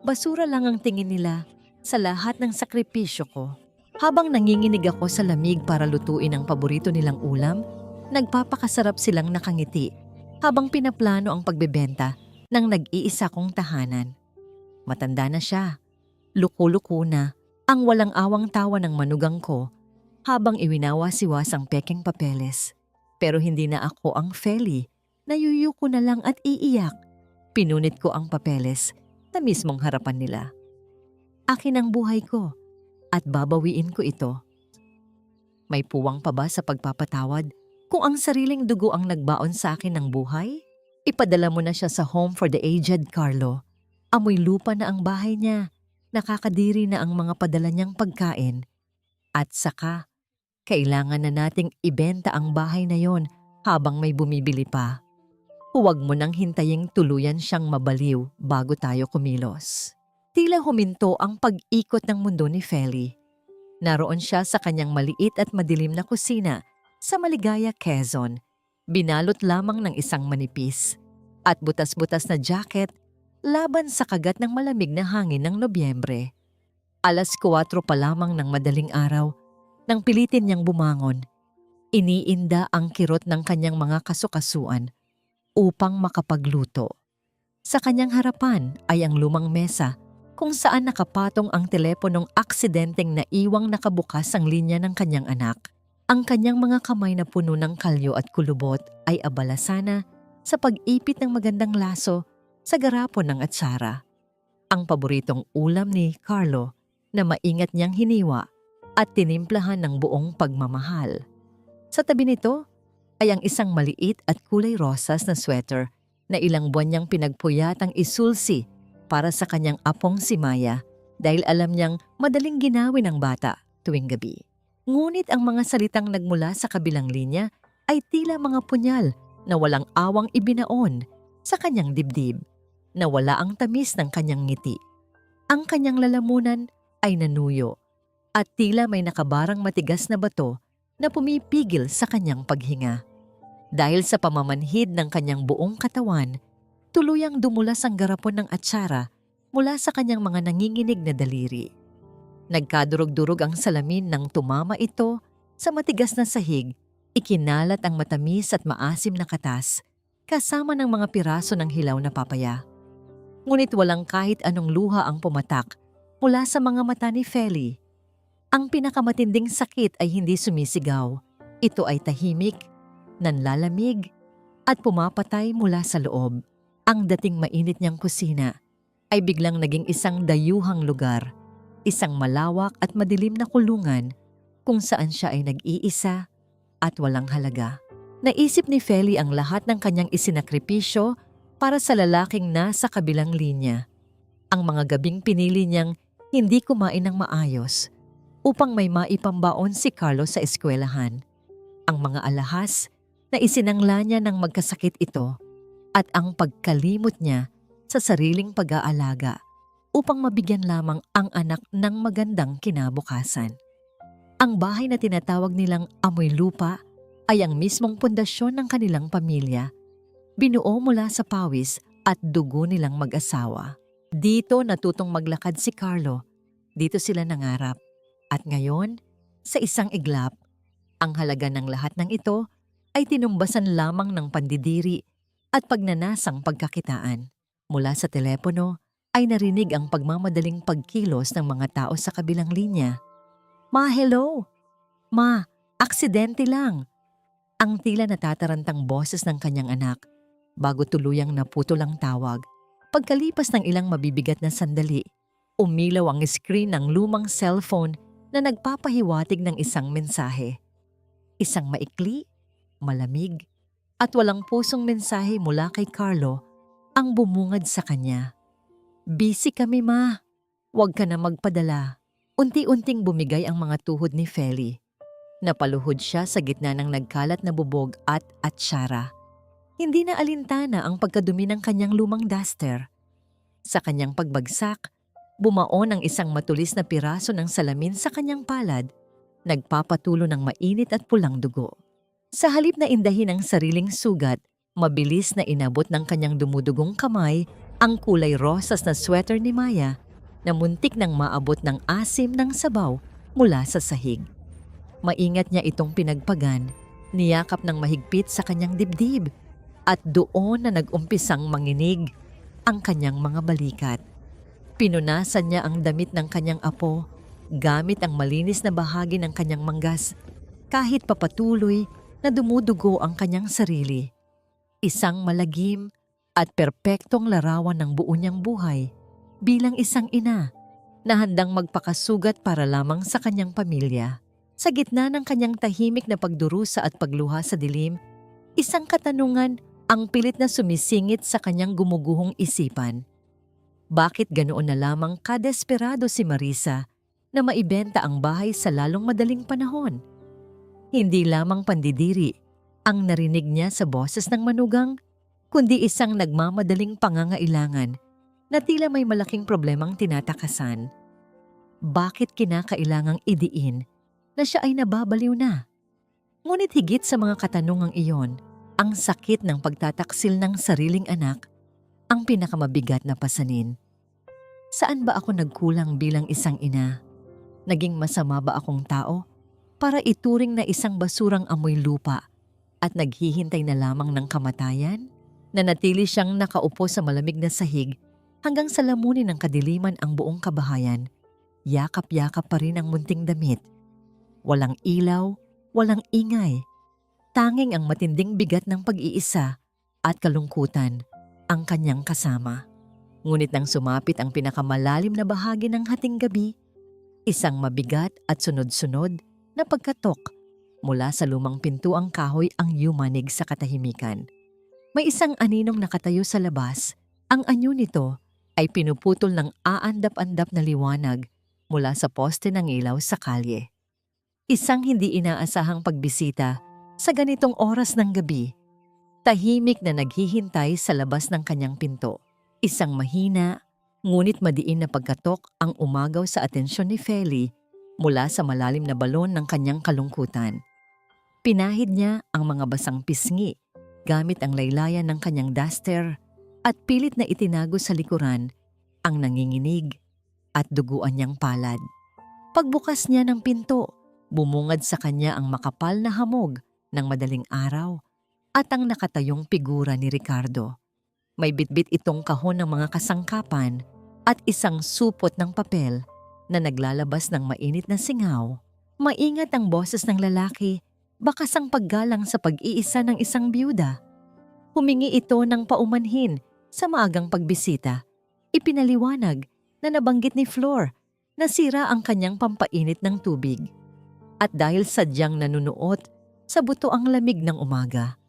Basura lang ang tingin nila sa lahat ng sakripisyo ko. Habang nanginginig ako sa lamig para lutuin ang paborito nilang ulam, nagpapakasarap silang nakangiti habang pinaplano ang pagbebenta ng nag-iisa kong tahanan. Matanda na siya, luko-luko na, ang walang awang tawa ng manugang ko habang iwinawa-siwas ang pekeng papeles. Pero hindi na ako ang Feli, nayuyuko na lang at iiyak. Pinunit ko ang papeles na mismong harapan nila. Akin ang buhay ko at babawiin ko ito. May puwang pa ba sa pagpapatawad kung ang sariling dugo ang nagbaon sa akin ng buhay? Ipadala mo na siya sa home for the aged, Carlo. Amoy lupa na ang bahay niya. Nakakadiri na ang mga padala niyang pagkain. At saka, kailangan na nating ibenta ang bahay na yon habang may bumibili pa. Huwag mo nang hintaying tuluyan siyang mabaliw bago tayo kumilos. Tila huminto ang pag-ikot ng mundo ni Feli. Naroon siya sa kanyang maliit at madilim na kusina sa Maligaya, Quezon. Binalot lamang ng isang manipis at butas-butas na jacket laban sa kagat ng malamig na hangin ng Nobyembre. 4:00 pa lamang ng madaling araw nang pilitin niyang bumangon. Iniinda ang kirot ng kanyang mga kasukasuan upang makapagluto. Sa kanyang harapan ay ang lumang mesa kung saan nakapatong ang teleponong aksidenteng naiwang nakabukas ang linya ng kanyang anak. Ang kanyang mga kamay na puno ng kalyo at kulubot ay abala sana sa pag-ipit ng magandang laso sa garapon ng atsara. Ang paboritong ulam ni Carlo na maingat niyang hiniwa at tinimplahan ng buong pagmamahal. Sa tabi nito ay ang isang maliit at kulay rosas na sweater na ilang buwan niyang pinagpuyatang isulsi para sa kanyang apong si Maya dahil alam niyang madaling ginawin ng bata tuwing gabi. Ngunit ang mga salitang nagmula sa kabilang linya ay tila mga punyal na walang awang ibinaon sa kanyang dibdib, na wala ang tamis ng kanyang ngiti. Ang kanyang lalamunan ay nanuyo at tila may nakabarang matigas na bato na pumipigil sa kanyang paghinga. Dahil sa pamamanhid ng kanyang buong katawan, tuluyang dumulas ang garapon ng atsara mula sa kanyang mga nanginginig na daliri. Nagkadurog-durog ang salamin nang tumama ito sa matigas na sahig, ikinalat ang matamis at maasim na katas kasama ng mga piraso ng hilaw na papaya. Ngunit walang kahit anong luha ang pumatak mula sa mga mata ni Feli. Ang pinakamatinding sakit ay hindi sumisigaw. Ito ay tahimik, nanlalamig, at pumapatay mula sa loob. Ang dating mainit niyang kusina ay biglang naging isang dayuhang lugar, isang malawak at madilim na kulungan kung saan siya ay nag-iisa at walang halaga. Naisip ni Feli ang lahat ng kanyang isinakripisyo para sa lalaking nasa kabilang linya. Ang mga gabing pinili niyang hindi kumain ng maayos upang may maipambaon si Carlo sa eskwelahan. Ang mga alahas na isinangla niya ng magkasakit ito at ang pagkalimot niya sa sariling pag-aalaga upang mabigyan lamang ang anak ng magandang kinabukasan. Ang bahay na tinatawag nilang amoy lupa ay ang mismong pundasyon ng kanilang pamilya. Binuo mula sa pawis at dugo nilang mag-asawa. Dito natutong maglakad si Carlo. Dito sila nangarap. At ngayon, sa isang iglap, ang halaga ng lahat ng ito ay tinumbasan lamang ng pandidiri at pagnanasang pagkakitaan. Mula sa telepono ay narinig ang pagmamadaling pagkilos ng mga tao sa kabilang linya. "Ma, hello! Ma, aksidente lang!" Ang tila natatarantang boses ng kanyang anak bago tuluyang naputol ang tawag. Pagkalipas ng ilang mabibigat na sandali, umilaw ang screen ng lumang cellphone na nagpapahiwatig ng isang mensahe. Isang maikli, malamig, at walang pusong mensahe mula kay Carlo ang bumungad sa kanya. "Busy kami, ma. Huwag ka na magpadala." Unti-unting bumigay ang mga tuhod ni Feli. Napaluhod siya sa gitna ng nagkalat na bubog at atsara. Hindi na alintana ang pagkadumi ng kanyang lumang duster. Sa kanyang pagbagsak, bumaon ang isang matulis na piraso ng salamin sa kanyang palad, nagpapatulo ng mainit at pulang dugo. Sa halip na indahin ang sariling sugat, mabilis na inabot ng kanyang dumudugong kamay Ang kulay rosas na sweater ni Maya na muntik nang maabot ng asim ng sabaw mula sa sahig. Maingat niya itong pinagpagan, niyakap ng mahigpit sa kanyang dibdib at doon na nag-umpisang manginig ang kanyang mga balikat. Pinunasan niya ang damit ng kanyang apo gamit ang malinis na bahagi ng kanyang manggas kahit papatuloy na dumudugo ang kanyang sarili. Isang malagim at perpektong larawan ng buo niyang buhay bilang isang ina na handang magpakasugat para lamang sa kanyang pamilya. Sa gitna ng kanyang tahimik na pagdurusa at pagluha sa dilim, isang katanungan ang pilit na sumisingit sa kanyang gumuguhong isipan. Bakit ganoon na lamang kadesperado si Marisa na maibenta ang bahay sa lalong madaling panahon? Hindi lamang pandidiri ang narinig niya sa boses ng manugang, kundi isang nagmamadaling pangangailangan na tila may malaking problemang tinatakasan. Bakit kinakailangang idiin na siya ay nababaliw na? Ngunit higit sa mga katanungang iyon, ang sakit ng pagtataksil ng sariling anak ang pinakamabigat na pasanin. Saan ba ako nagkulang bilang isang ina? Naging masama ba akong tao para ituring na isang basurang amoy lupa at naghihintay na lamang ng kamatayan? Nanatili siyang nakaupo sa malamig na sahig hanggang sa lamunin ng kadiliman ang buong kabahayan. Yakap-yakap pa rin ang munting damit. Walang ilaw, walang ingay. Tanging ang matinding bigat ng pag-iisa at kalungkutan ang kanyang kasama. Ngunit nang sumapit ang pinakamalalim na bahagi ng hating gabi, isang mabigat at sunod-sunod na pagkatok mula sa lumang pintuang kahoy ang yumanig sa katahimikan. May isang aninong nakatayo sa labas. Ang anyo nito ay pinuputol ng aandap-andap na liwanag mula sa poste ng ilaw sa kalye. Isang hindi inaasahang pagbisita sa ganitong oras ng gabi. Tahimik na naghihintay sa labas ng kanyang pinto. Isang mahina, ngunit madiin na pagkatok ang umagaw sa atensyon ni Feli mula sa malalim na balon ng kanyang kalungkutan. Pinahid niya ang mga basang pisngi gamit ang laylayan ng kanyang duster at pilit na itinago sa likuran ang nanginginig at duguan niyang palad. Pagbukas niya ng pinto, bumungad sa kanya ang makapal na hamog ng madaling araw at ang nakatayong figura ni Ricardo. May bitbit itong kahon ng mga kasangkapan at isang supot ng papel na naglalabas ng mainit na singaw. Maingat ang boses ng lalaki, bakas ang paggalang sa pag-iisa ng isang biyuda. Humingi ito ng paumanhin sa maagang pagbisita. Ipinaliwanag na nabanggit ni Flor na sira ang kanyang pampainit ng tubig. At dahil sadyang nanunuot sa buto ang lamig ng umaga,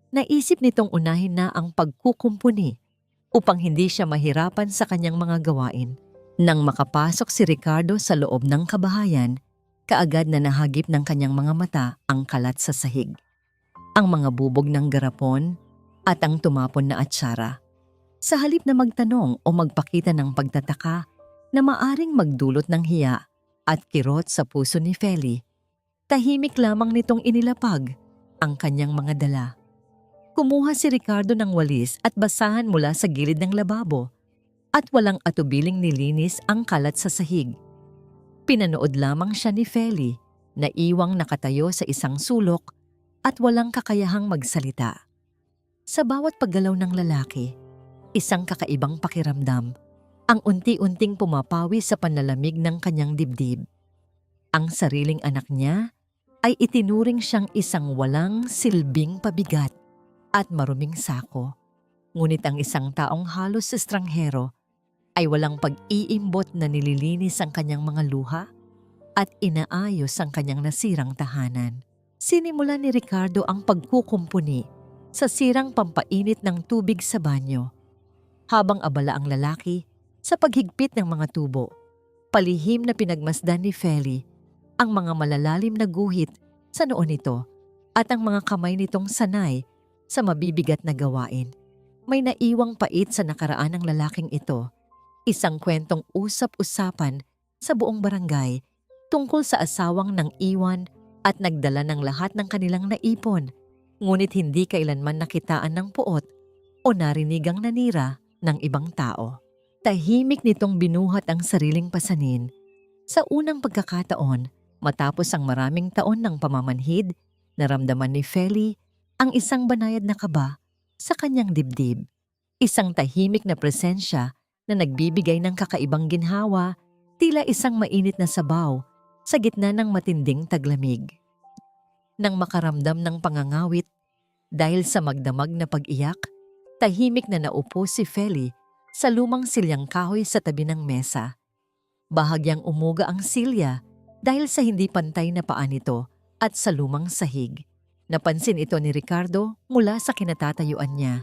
naisip nitong unahin na ang pagkukumpuni upang hindi siya mahirapan sa kanyang mga gawain. Nang makapasok si Ricardo sa loob ng kabahayan, kaagad na nahagip ng kanyang mga mata ang kalat sa sahig, ang mga bubog ng garapon at ang tumapon na atsara. Sa halip na magtanong o magpakita ng pagtataka na maaring magdulot ng hiya at kirot sa puso ni Feli, tahimik lamang nitong inilapag ang kanyang mga dala. Kumuha si Ricardo ng walis at basahan mula sa gilid ng lababo at walang atubiling nilinis ang kalat sa sahig. Pinanood lamang siya ni Feli na iwang nakatayo sa isang sulok at walang kakayahang magsalita. Sa bawat paggalaw ng lalaki, isang kakaibang pakiramdam ang unti-unting pumapawi sa panlalamig ng kanyang dibdib. Ang sariling anak niya ay itinuring siyang isang walang silbing pabigat at maruming sako. Ngunit ang isang taong halos estranghero ay walang pag-iimbot na nililinis ang kanyang mga luha at inaayos ang kanyang nasirang tahanan. Sinimula ni Ricardo ang pagkukumpuni sa sirang pampainit ng tubig sa banyo. Habang abala ang lalaki sa paghigpit ng mga tubo, palihim na pinagmasdan ni Feli ang mga malalalim na guhit sa noo nito at ang mga kamay nitong sanay sa mabibigat na gawain. May naiwang pait sa nakaraan ng lalaking ito, isang kwentong usap-usapan sa buong barangay tungkol sa asawang nang iwan at nagdala ng lahat ng kanilang naipon, ngunit hindi kailanman nakitaan ng puot o narinigang nanira ng ibang tao. Tahimik nitong binuhat ang sariling pasanin. Sa unang pagkakataon, matapos ang maraming taon ng pamamanhid, naramdaman ni Feli ang isang banayad na kaba sa kanyang dibdib. Isang tahimik na presensya na nagbibigay ng kakaibang ginhawa, tila isang mainit na sabaw sa gitna ng matinding taglamig. Nang makaramdam ng pangangawit dahil sa magdamag na pag-iyak, tahimik na naupo si Feli sa lumang silyang kahoy sa tabi ng mesa. Bahagyang umuga ang silya dahil sa hindi pantay na paa nito at sa lumang sahig. Napansin ito ni Ricardo mula sa kinatatayuan niya.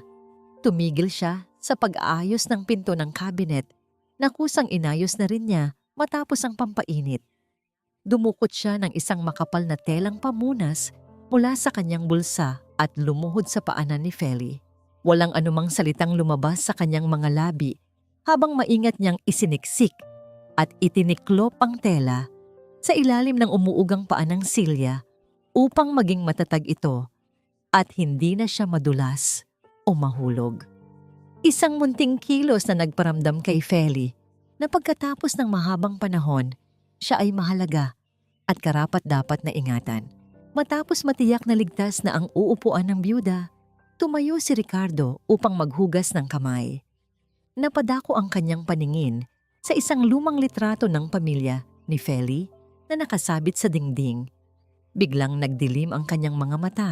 Tumigil siya sa pag-aayos ng pinto ng cabinet na kusang inayos na rin niya matapos ang pampainit. Dumukot siya ng isang makapal na telang pamunas mula sa kanyang bulsa at lumuhod sa paanan ni Feli. Walang anumang salitang lumabas sa kanyang mga labi habang maingat niyang isiniksik at itiniklop ang tela sa ilalim ng umuugang paa ng silya upang maging matatag ito at hindi na siya madulas o mahulog. Isang munting kilos na nagparamdam kay Feli na pagkatapos ng mahabang panahon, siya ay mahalaga at karapat-dapat na ingatan. Matapos matiyak na ligtas na ang uupuan ng byuda, tumayo si Ricardo upang maghugas ng kamay. Napadako ang kanyang paningin sa isang lumang litrato ng pamilya ni Feli na nakasabit sa dingding. Biglang nagdilim ang kanyang mga mata.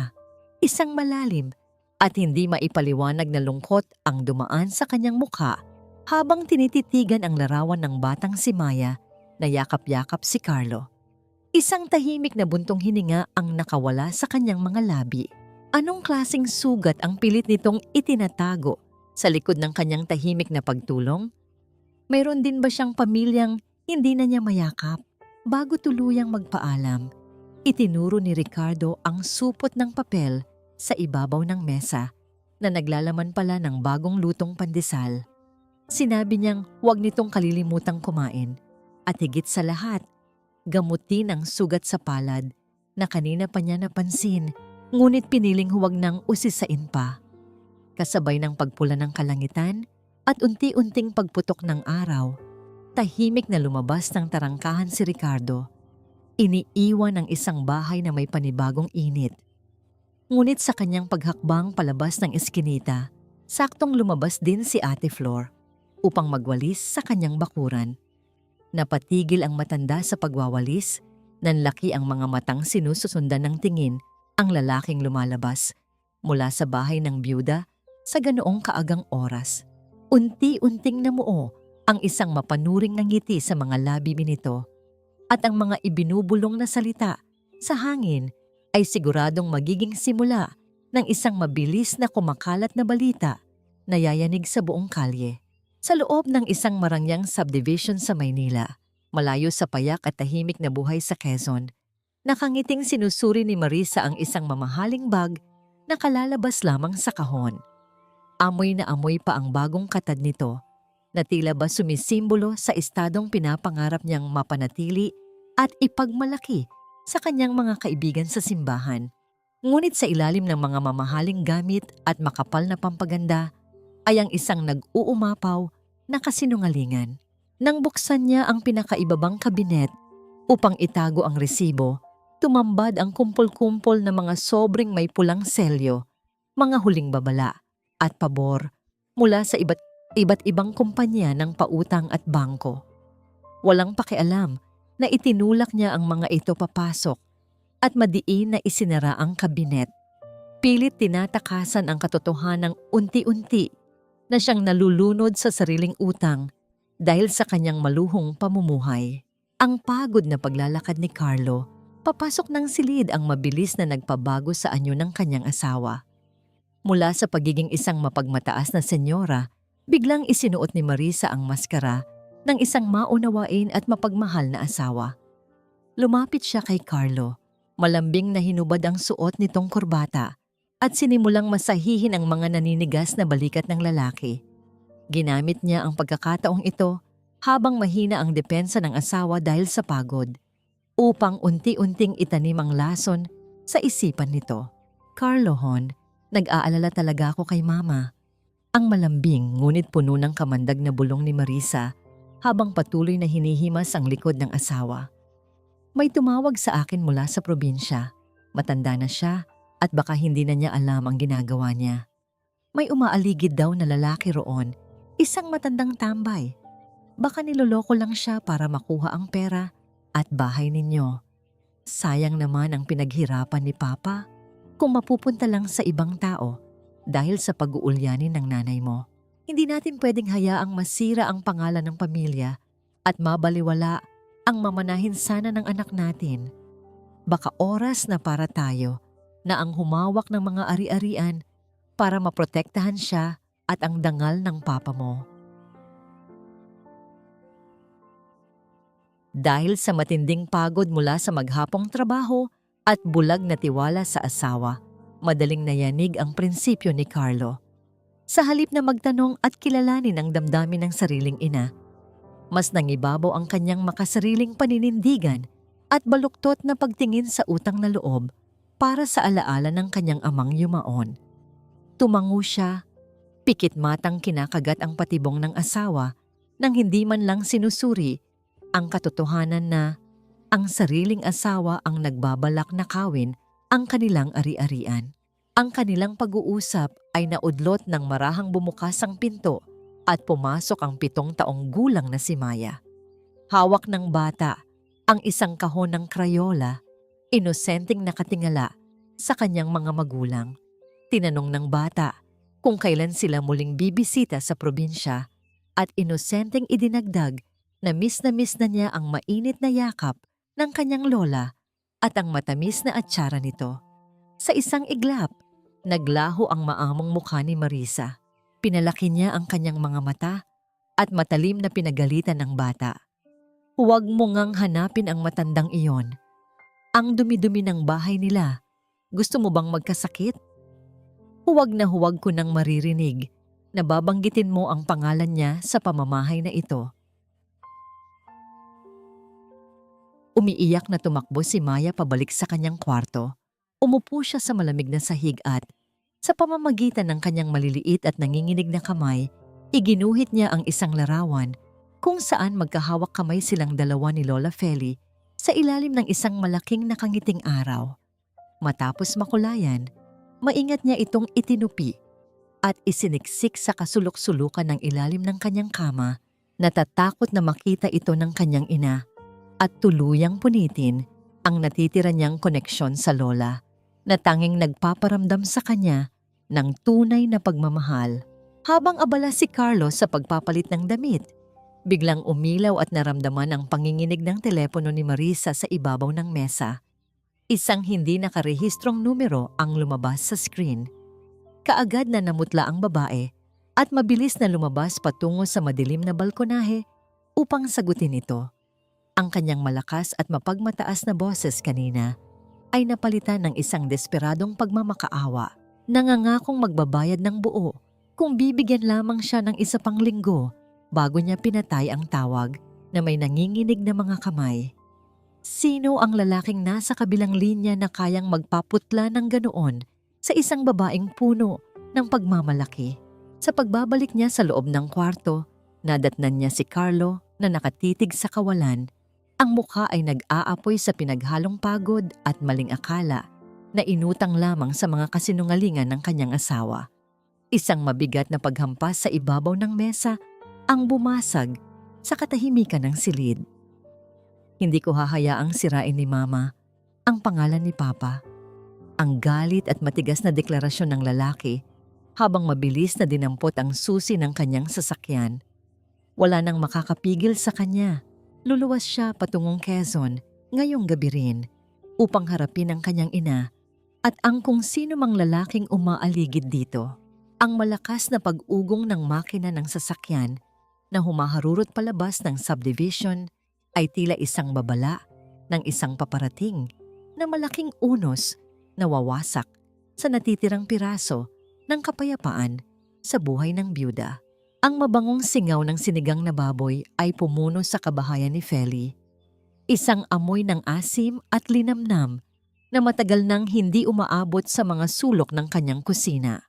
Isang malalim at hindi maipaliwanag na lungkot ang dumaan sa kanyang mukha habang tinititigan ang larawan ng batang si Maya na yakap-yakap si Carlo. Isang tahimik na buntong hininga ang nakawala sa kanyang mga labi. Anong klaseng sugat ang pilit nitong itinatago sa likod ng kanyang tahimik na pagtulong? Mayroon din ba siyang pamilyang hindi na niya mayakap? Bago tuluyang magpaalam, itinuro ni Ricardo ang supot ng papel sa ibabaw ng mesa na naglalaman pala ng bagong lutong pandesal. Sinabi niyang huwag nitong kalilimutang kumain at higit sa lahat, gamutin ang sugat sa palad na kanina pa niya napansin ngunit piniling huwag nang usisain pa. Kasabay ng pagpula ng kalangitan at unti-unting pagputok ng araw, tahimik na lumabas ng tarangkahan si Ricardo. Iniiwan ang isang bahay na may panibagong init. Ngunit sa kanyang paghakbang palabas ng eskinita, saktong lumabas din si Ate Flor upang magwalis sa kanyang bakuran. Napatigil ang matanda sa pagwawalis, nanlaki ang mga matang sinususundan ng tingin ang lalaking lumalabas mula sa bahay ng byuda sa ganoong kaagang oras. Unti-unting namuo ang isang mapanuring na ngiti sa mga labi nito at ang mga ibinubulong na salita sa hangin ay siguradong magiging simula ng isang mabilis na kumakalat na balita na yayanig sa buong kalye. Sa loob ng isang marangyang subdivision sa Maynila, malayo sa payak at tahimik na buhay sa Quezon, nakangiting sinusuri ni Marisa ang isang mamahaling bag na kalalabas lamang sa kahon. Amoy na amoy pa ang bagong katad nito na tila ba sumisimbolo sa estadong pinapangarap niyang mapanatili at ipagmalaki sa kanyang mga kaibigan sa simbahan. Ngunit sa ilalim ng mga mamahaling gamit at makapal na pampaganda ay ang isang nag-uumapaw na kasinungalingan. Nang buksan niya ang pinakaibabang kabinet upang itago ang resibo, tumambad ang kumpol-kumpol na mga sobrang may pulang selyo, mga huling babala at pabor mula sa iba't ibang kumpanya ng pautang at bangko. Walang pakialam na itinulak niya ang mga ito papasok at madiin na isinara ang kabinet. Pilit tinatakasan ang katotohanang unti-unti na siyang nalulunod sa sariling utang dahil sa kanyang maluhong pamumuhay. Ang pagod na paglalakad ni Carlo, papasok ng silid ang mabilis na nagpabago sa anyo ng kanyang asawa. Mula sa pagiging isang mapagmataas na senyora, biglang isinuot ni Marisa ang maskara ng isang maunawain at mapagmahal na asawa. Lumapit siya kay Carlo, malambing na hinubad ang suot nitong kurbata at sinimulang masahihin ang mga naninigas na balikat ng lalaki. Ginamit niya ang pagkakataong ito habang mahina ang depensa ng asawa dahil sa pagod, upang unti-unting itanim ang lason sa isipan nito. Carlo Hon, nag-aalala talaga ako kay Mama. Ang malambing ngunit puno ng kamandag na bulong ni Marisa habang patuloy na hinihimas ang likod ng asawa. May tumawag sa akin mula sa probinsya. Matanda na siya at baka hindi na niya alam ang ginagawa niya. May umaaligid daw na lalaki roon, isang matandang tambay. Baka niloloko lang siya para makuha ang pera at bahay ninyo. Sayang naman ang pinaghirapan ni Papa kung mapupunta lang sa ibang tao dahil sa pag-uulyanin ng nanay mo. Hindi natin pwedeng hayaang masira ang pangalan ng pamilya at mabaliwala ang mamanahin sana ng anak natin. Baka oras na para tayo na ang humawak ng mga ari-arian para maprotektahan siya at ang dangal ng papa mo. Dahil sa matinding pagod mula sa maghapong trabaho at bulag na tiwala sa asawa, madaling nayanig ang prinsipyo ni Carlo. Sa halip na magtanong at kilalanin ang damdamin ng sariling ina, mas nangibabaw ang kanyang makasariling paninindigan at baluktot na pagtingin sa utang na loob para sa alaala ng kanyang amang yumaon. Tumango siya, pikit matang kinakagat ang patibong ng asawa nang hindi man lang sinusuri ang katotohanan na ang sariling asawa ang nagbabalak nakawin ang kanilang ari-arian. Ang kanilang pag-uusap ay naudlot ng marahang bumukas ang pinto at pumasok ang 7 taong gulang na si Maya. Hawak ng bata ang isang kahon ng Crayola, inosenteng nakatingala sa kanyang mga magulang. Tinanong ng bata kung kailan sila muling bibisita sa probinsya at inosenteng idinagdag na miss na niya ang mainit na yakap ng kanyang lola at ang matamis na atsara nito. Sa isang iglap, naglaho ang maamong mukha ni Marisa. Pinalaki niya ang kanyang mga mata at matalim na pinagalitan ng bata. Huwag mo ngang hanapin ang matandang iyon. Ang dumi-dumi ng bahay nila. Gusto mo bang magkasakit? Huwag na huwag ko nang maririnig na babanggitin mo ang pangalan niya sa pamamahay na ito. Umiiyak na tumakbo si Maya pabalik sa kanyang kwarto. Umupo siya sa malamig na sahig at, sa pamamagitan ng kanyang maliliit at nanginginig na kamay, iginuhit niya ang isang larawan kung saan magkahawak kamay silang dalawa ni Lola Feli sa ilalim ng isang malaking nakangiting araw. Matapos makulayan, maingat niya itong itinupi at isiniksik sa kasulok-sulukan ng ilalim ng kanyang kama. Natatakot na makita ito ng kanyang ina at tuluyang punitin ang natitira niyang koneksyon sa lola na tanging nagpaparamdam sa kanya ng tunay na pagmamahal. Habang abala si Carlos sa pagpapalit ng damit, biglang umilaw at naramdaman ang panginginig ng telepono ni Marisa sa ibabaw ng mesa. Isang hindi nakarehistrong numero ang lumabas sa screen. Kaagad na namutla ang babae at mabilis na lumabas patungo sa madilim na balkonahe upang sagutin ito. Ang kanyang malakas at mapagmataas na boses kanina ay napalitan ng isang desperadong pagmamakaawa. Nangangakong magbabayad ng buo kung bibigyan lamang siya ng isa pang linggo bago niya pinatay ang tawag na may nanginginig na mga kamay. Sino ang lalaking nasa kabilang linya na kayang magpaputla ng ganoon sa isang babaeng puno ng pagmamalaki? Sa pagbabalik niya sa loob ng kwarto, nadatnan niya si Carlo na nakatitig sa kawalan. Ang mukha ay nag-aapoy sa pinaghalong pagod at maling akala na inutang lamang sa mga kasinungalingan ng kanyang asawa. Isang mabigat na paghampas sa ibabaw ng mesa ang bumasag sa katahimikan ng silid. Hindi ko hahayaang sirain ni Mama ang pangalan ni Papa. Ang galit at matigas na deklarasyon ng lalaki habang mabilis na dinampot ang susi ng kanyang sasakyan. Wala nang makakapigil sa kanya. Luluwas siya patungong Quezon ngayong gabi rin upang harapin ang kanyang ina at ang kung sino mang lalaking umaaligid dito. Ang malakas na pag-ugong ng makina ng sasakyan na humaharurot palabas ng subdivision ay tila isang babala ng isang paparating na malaking unos na wawasak sa natitirang piraso ng kapayapaan sa buhay ng byuda. Ang mabangong singaw ng sinigang na baboy ay pumuno sa kabahayan ni Feli. Isang amoy ng asim at linamnam na matagal nang hindi umaabot sa mga sulok ng kanyang kusina.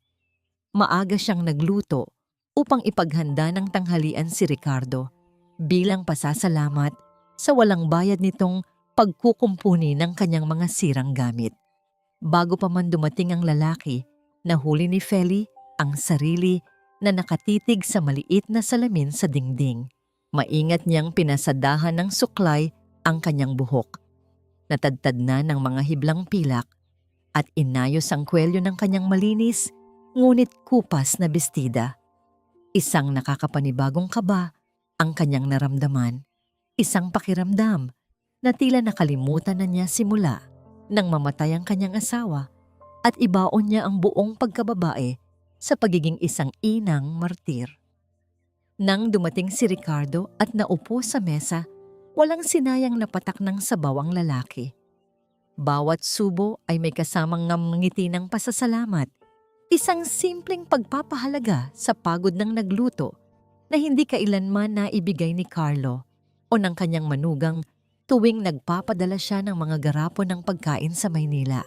Maaga siyang nagluto upang ipaghanda ng tanghalian si Ricardo bilang pasasalamat sa walang bayad nitong pagkukumpuni ng kanyang mga sirang gamit. Bago pa man dumating ang lalaki, nahuli ni Feli ang sarili na nakatitig sa maliit na salamin sa dingding. Maingat niyang pinasadahan ng suklay ang kanyang buhok. Natadtad na ng mga hiblang pilak at inayos ang kwelyo ng kanyang malinis ngunit kupas na bestida. Isang nakakapanibagong kaba ang kanyang naramdaman. Isang pakiramdam na tila nakalimutan na niya simula nang mamatay ang kanyang asawa at ibaon niya ang buong pagkababae sa pagiging isang inang martir. Nang dumating si Ricardo at naupo sa mesa, walang sinayang na patak ng sabaw ang lalaki. Bawat subo ay may kasamang ngiti ng pasasalamat, isang simpleng pagpapahalaga sa pagod ng nagluto na hindi kailanman naibigay ni Carlo o ng kanyang manugang tuwing nagpapadala siya ng mga garapon ng pagkain sa Maynila.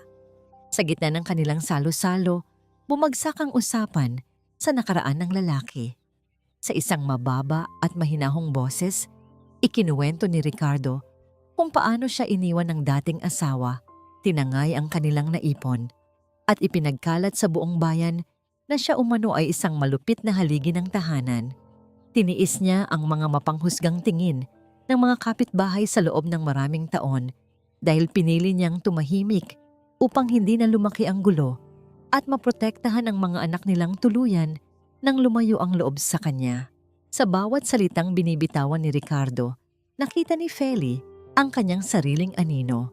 Sa gitna ng kanilang salo-salo, bumagsak ang usapan sa nakaraan ng lalaki. Sa isang mababa at mahinahong boses, ikinuwento ni Ricardo kung paano siya iniwan ng dating asawa, tinangay ang kanilang naipon, at ipinagkalat sa buong bayan na siya umano ay isang malupit na haligi ng tahanan. Tiniis niya ang mga mapanghusgang tingin ng mga kapitbahay sa loob ng maraming taon dahil pinili niyang tumahimik upang hindi na lumaki ang gulo at maprotektahan ang mga anak nilang tuluyan nang lumayo ang loob sa kanya. Sa bawat salitang binibitawan ni Ricardo, nakita ni Feli ang kanyang sariling anino.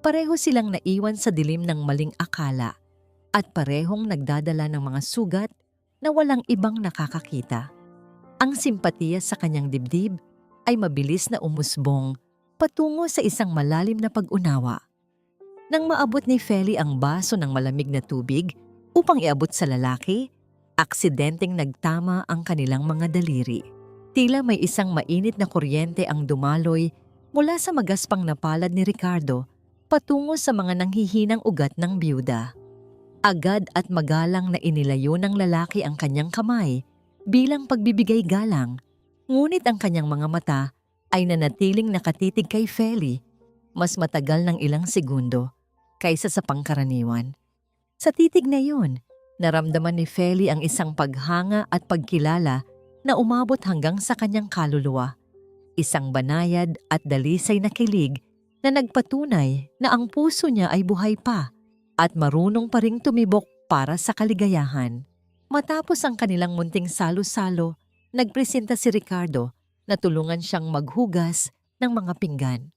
Pareho silang naiwan sa dilim ng maling akala at parehong nagdadala ng mga sugat na walang ibang nakakakita. Ang simpatiya sa kanyang dibdib ay mabilis na umusbong patungo sa isang malalim na pag-unawa. Nang maabot ni Feli ang baso ng malamig na tubig upang iabot sa lalaki, aksidenteng nagtama ang kanilang mga daliri. Tila may isang mainit na kuryente ang dumaloy mula sa magaspang na palad ni Ricardo patungo sa mga nanghihinang ugat ng byuda. Agad at magalang na inilayo ng lalaki ang kanyang kamay bilang pagbibigay galang. Ngunit ang kanyang mga mata ay nanatiling nakatitig kay Feli mas matagal ng ilang segundo kaysa sa pangkaraniwan. Sa titig na yun, naramdaman ni Feli ang isang paghanga at pagkilala na umabot hanggang sa kanyang kaluluwa. Isang banayad at dalisay na kilig na nagpatunay na ang puso niya ay buhay pa at marunong pa ring tumibok para sa kaligayahan. Matapos ang kanilang munting salo-salo, nagpresenta si Ricardo na tulungan siyang maghugas ng mga pinggan.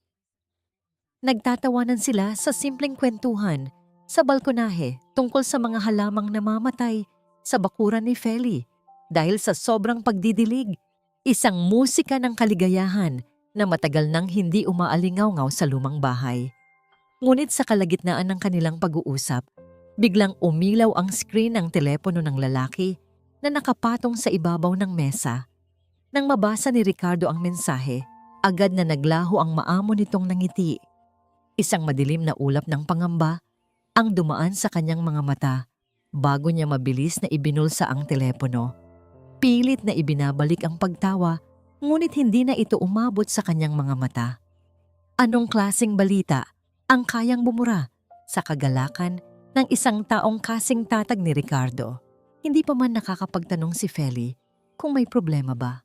Nagtatawanan sila sa simpleng kwentuhan sa balkonahe tungkol sa mga halamang namamatay sa bakuran ni Feli dahil sa sobrang pagdidilig, isang musika ng kaligayahan na matagal nang hindi umaalingaw-ngaw sa lumang bahay. Ngunit sa kalagitnaan ng kanilang pag-uusap, biglang umilaw ang screen ng telepono ng lalaki na nakapatong sa ibabaw ng mesa. Nang mabasa ni Ricardo ang mensahe, agad na naglaho ang maamo nitong nangiti. Isang madilim na ulap ng pangamba ang dumaan sa kanyang mga mata bago niya mabilis na ibinulsa ang telepono. Pilit na ibinabalik ang pagtawa, ngunit hindi na ito umabot sa kanyang mga mata. Anong klaseng balita ang kayang bumura sa kagalakan ng isang taong kasing tatag ni Ricardo? Hindi pa man nakakapagtanong si Feli kung may problema ba.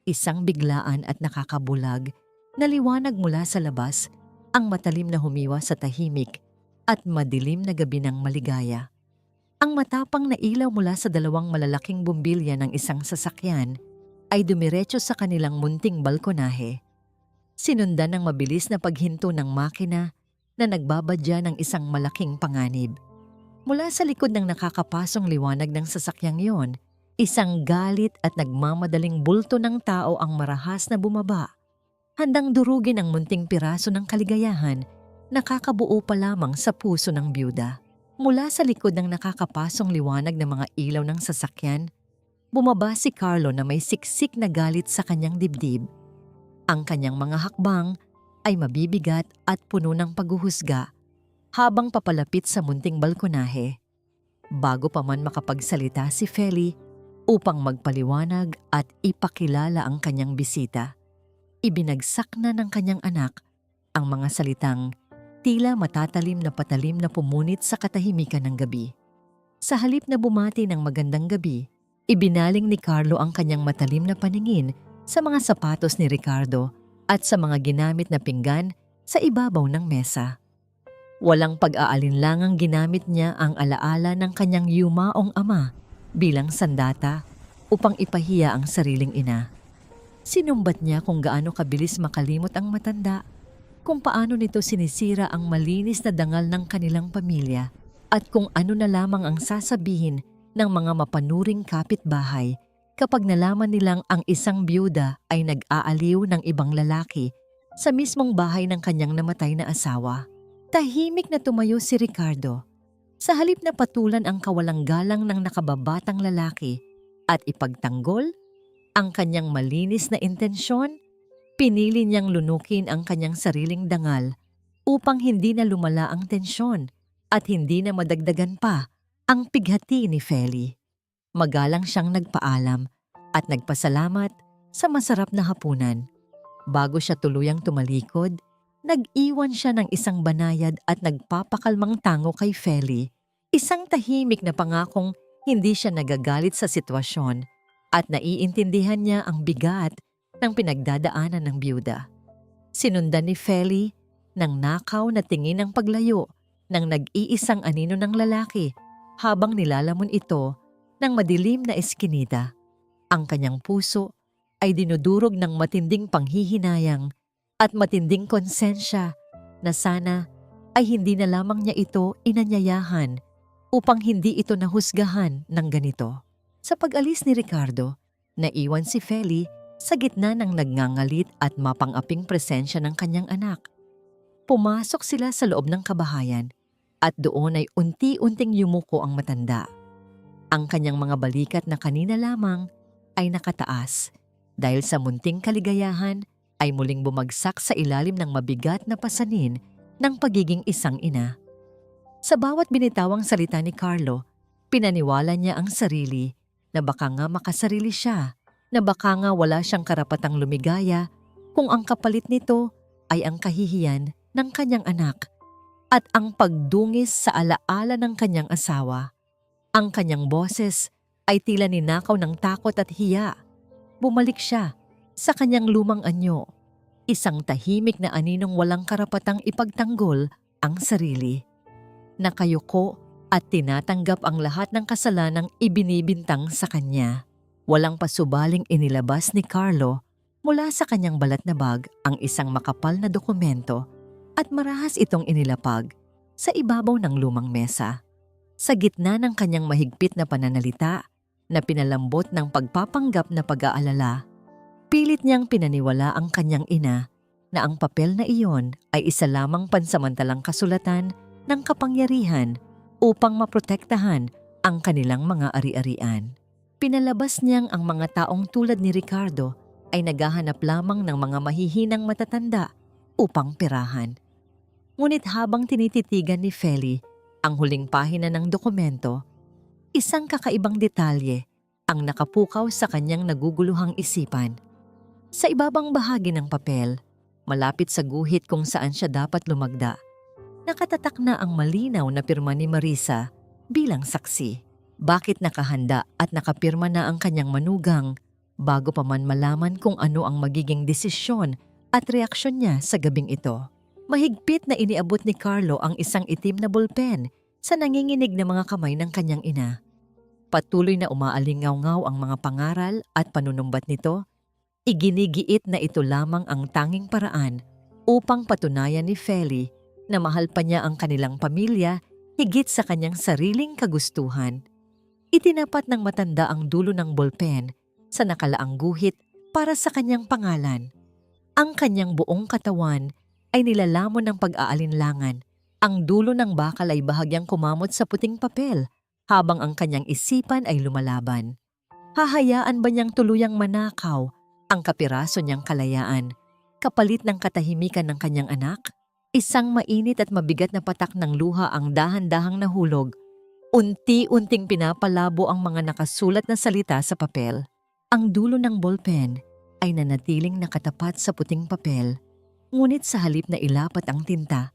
Isang biglaan at nakakabulag na liwanag mula sa labas ang matalim na humiwa sa tahimik at madilim na gabi ng maligaya. Ang matapang na ilaw mula sa dalawang malalaking bumbilya ng isang sasakyan ay dumiretso sa kanilang munting balkonahe. Sinundan ng mabilis na paghinto ng makina na nagbabadya ng isang malaking panganib. Mula sa likod ng nakakapasong liwanag ng sasakyang yon, isang galit at nagmamadaling bulto ng tao ang marahas na bumaba. Handang durugin ang munting piraso ng kaligayahan, nakakabuo pa lamang sa puso ng byuda. Mula sa likod ng nakakapasong liwanag ng mga ilaw ng sasakyan, bumaba si Carlo na may siksik na galit sa kanyang dibdib. Ang kanyang mga hakbang ay mabibigat at puno ng paghuhusga habang papalapit sa munting balkonahe. Bago pa man makapagsalita si Feli, upang magpaliwanag at ipakilala ang kanyang bisita. Ibinagsak na ng kanyang anak ang mga salitang tila matatalim na patalim na pumunit sa katahimikan ng gabi. Sa halip na bumati ng magandang gabi, ibinaling ni Carlo ang kanyang matalim na paningin sa mga sapatos ni Ricardo at sa mga ginamit na pinggan sa ibabaw ng mesa. Walang pag-aalinlangang ginamit niya ang alaala ng kanyang yumaong ama bilang sandata upang ipahiya ang sariling ina. Sinumbat niya kung gaano kabilis makalimot ang matanda, kung paano nito sinisira ang malinis na dangal ng kanilang pamilya, at kung ano na lamang ang sasabihin ng mga mapanuring kapitbahay kapag nalaman nilang ang isang byuda ay nag-aaliw ng ibang lalaki sa mismong bahay ng kanyang namatay na asawa. Tahimik na tumayo si Ricardo. Sa halip na patulan ang kawalang galang ng nakababatang lalaki at ipagtanggol ang kanyang malinis na intensyon, pinili niyang lunukin ang kanyang sariling dangal upang hindi na lumala ang tensyon at hindi na madagdagan pa ang pighati ni Feli. Magalang siyang nagpaalam at nagpasalamat sa masarap na hapunan. Bago siya tuluyang tumalikod, nag-iwan siya ng isang banayad at nagpapakalmang tango kay Feli, isang tahimik na pangakong hindi siya nagagalit sa sitwasyon at naiintindihan niya ang bigat ng pinagdadaanan ng byuda. Sinundan ni Feli ng nakaw na tingin ng paglayo ng nag-iisang anino ng lalaki habang nilalamon ito ng madilim na eskinita. Ang kanyang puso ay dinudurog ng matinding panghihinayang at matinding konsensya na sana ay hindi na lamang niya ito inanyayahan upang hindi ito nahusgahan ng ganito. Sa pag-alis ni Ricardo, naiwan si Feli sa gitna ng nagngangalit at mapang-aping presensya ng kanyang anak. Pumasok sila sa loob ng kabahayan at doon ay unti-unting yumuko ang matanda. Ang kanyang mga balikat na kanina lamang ay nakataas dahil sa munting kaligayahan ay muling bumagsak sa ilalim ng mabigat na pasanin ng pagiging isang ina. Sa bawat binitawang salita ni Carlo, pinaniwala niya ang sarili na baka nga makasarili siya, na baka nga wala siyang karapatang lumigaya kung ang kapalit nito ay ang kahihiyan ng kanyang anak at ang pagdungis sa alaala ng kanyang asawa. Ang kanyang boses ay tila ninakaw ng takot at hiya. Bumalik siya sa kanyang lumang anyo, isang tahimik na aninong walang karapatang ipagtanggol ang sarili. Nakayuko at tinatanggap ang lahat ng kasalanang ibinibintang sa kanya. Walang pasubaling inilabas ni Carlo mula sa kanyang balat na bag ang isang makapal na dokumento at marahas itong inilapag sa ibabaw ng lumang mesa. Sa gitna ng kanyang mahigpit na pananalita na pinalambot ng pagpapanggap na pag-aalala, pilit niyang pinaniwala ang kanyang ina na ang papel na iyon ay isa lamang pansamantalang kasulatan ng kapangyarihan upang maprotektahan ang kanilang mga ari-arian. Pinalabas niyang ang mga taong tulad ni Ricardo ay naghahanap lamang ng mga mahihinang matatanda upang perahan. Ngunit habang tinititigan ni Feli ang huling pahina ng dokumento, isang kakaibang detalye ang nakapukaw sa kanyang naguguluhang isipan. Sa ibabang bahagi ng papel, malapit sa guhit kung saan siya dapat lumagda, nakatatak na ang malinaw na pirma ni Marisa bilang saksi. Bakit nakahanda at nakapirma na ang kanyang manugang bago pa man malaman kung ano ang magiging desisyon at reaksyon niya sa gabing ito? Mahigpit na iniabot ni Carlo ang isang itim na bulpen sa nanginginig na mga kamay ng kanyang ina. Patuloy na umaalingaw-ngaw ang mga pangaral at panunumbat nito. Iginigiit na ito lamang ang tanging paraan upang patunayan ni Feli na mahal pa niya ang kanilang pamilya higit sa kanyang sariling kagustuhan. Itinapat ng matanda ang dulo ng bolpen sa nakalaang guhit para sa kanyang pangalan. Ang kanyang buong katawan ay nilalamon ng pag-aalinlangan. Ang dulo ng bakal ay bahagyang kumamot sa puting papel habang ang kanyang isipan ay lumalaban. Hahayaan ba niyang tuluyang manakaw ang kapiraso niyang kalayaan kapalit ng katahimikan ng kanyang anak? Isang mainit at mabigat na patak ng luha ang dahan-dahang nahulog Unti-unting pinapalabo ang mga nakasulat na salita sa papel. Ang dulo ng ballpen ay nanatiling nakatapat sa puting papel, ngunit sa halip na ilapat ang tinta,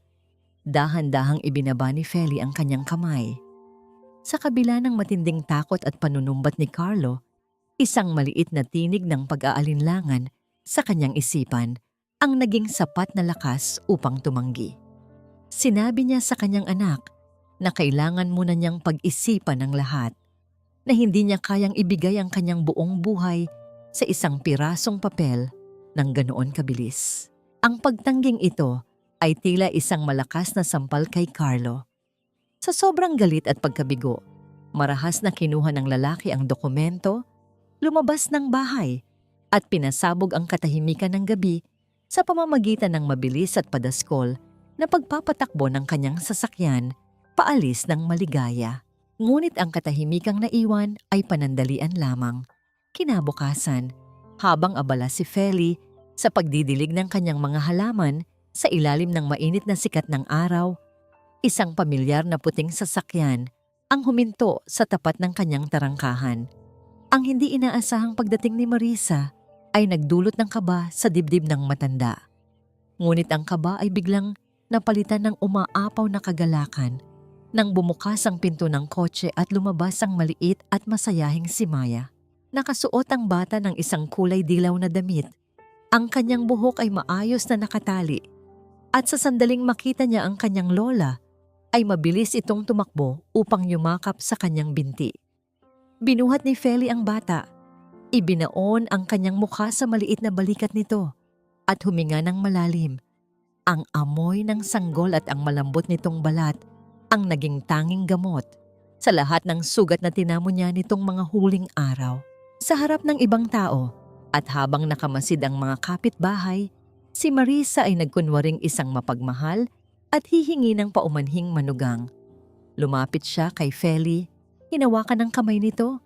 dahan-dahang ibinaba ni Feli ang kanyang kamay. Sa kabila ng matinding takot at panunumbat ni Carlo, isang maliit na tinig ng pag-aalinlangan sa kanyang isipan ang naging sapat na lakas upang tumanggi. Sinabi niya sa kanyang anak na kailangan muna niyang pag-isipan ang lahat, na hindi niya kayang ibigay ang kanyang buong buhay sa isang pirasong papel ng ganoon kabilis. Ang pagtangging ito ay tila isang malakas na sampal kay Carlo. Sa sobrang galit at pagkabigo, marahas na kinuha ng lalaki ang dokumento, lumabas ng bahay, at pinasabog ang katahimikan ng gabi sa pamamagitan ng mabilis at padaskol na pagpapatakbo ng kanyang sasakyan paalis ng maligaya. Ngunit ang katahimikang naiwan ay panandalian lamang. Kinabukasan, habang abala si Feli sa pagdidilig ng kanyang mga halaman sa ilalim ng mainit na sikat ng araw, isang pamilyar na puting sasakyan ang huminto sa tapat ng kanyang tarangkahan. Ang hindi inaasahang pagdating ni Marisa ay nagdulot ng kaba sa dibdib ng matanda. Ngunit ang kaba ay biglang napalitan ng umaapaw na kagalakan nang bumukas ang pinto ng kotse at lumabas ang maliit at masayahing si Maya. Nakasuot ang bata ng isang kulay dilaw na damit. Ang kanyang buhok ay maayos na nakatali at sa sandaling makita niya ang kanyang lola, ay mabilis itong tumakbo upang yumakap sa kanyang binti. Binuhat ni Feli ang bata. Ibinaon ang kanyang mukha sa maliit na balikat nito at huminga ng malalim. Ang amoy ng sanggol at ang malambot nitong balat ang naging tanging gamot sa lahat ng sugat na tinamo niya nitong mga huling araw. Sa harap ng ibang tao at habang nakamasid ang mga kapitbahay, si Marisa ay nagkunwaring isang mapagmahal at hihingi ng paumanhing manugang. Lumapit siya kay Feli, hinawakan ang kamay nito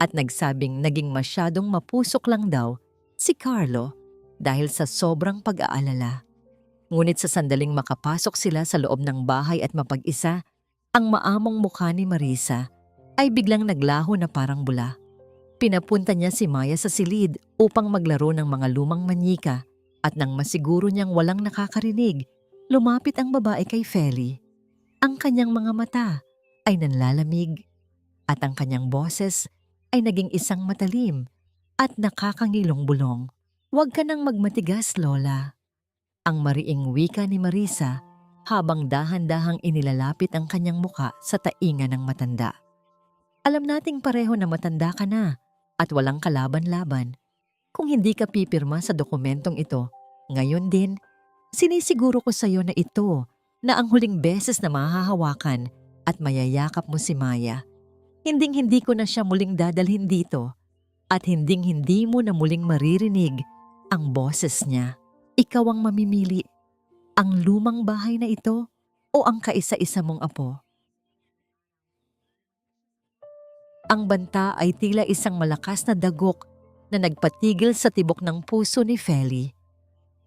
at nagsabing naging masyadong mapusok lang daw si Carlo dahil sa sobrang pag-aalala. Ngunit sa sandaling makapasok sila sa loob ng bahay at mapag-isa, ang maamong mukha ni Marisa ay biglang naglaho na parang bula. Pinapunta niya si Maya sa silid upang maglaro ng mga lumang manyika at nang masiguro niyang walang nakakarinig, lumapit ang babae kay Feli. Ang kanyang mga mata ay nanlalamig at ang kanyang boses ay naging isang matalim at nakakangilong bulong. "Huwag ka nang magmatigas, Lola." Ang mariing wika ni Marisa habang dahan-dahang inilalapit ang kanyang muka sa tainga ng matanda. "Alam nating pareho na matanda ka na at walang kalaban-laban. Kung hindi ka pipirma sa dokumentong ito, ngayon din, sinisiguro ko sa iyo na ito na ang huling beses na mahahawakan at mayayakap mo si Maya. Hinding-hindi ko na siya muling dadalhin dito at hinding-hindi mo na muling maririnig ang boses niya. Ikaw ang mamimili, ang lumang bahay na ito o ang kaisa-isa mong apo." Ang banta ay tila isang malakas na dagok na nagpatigil sa tibok ng puso ni Feli.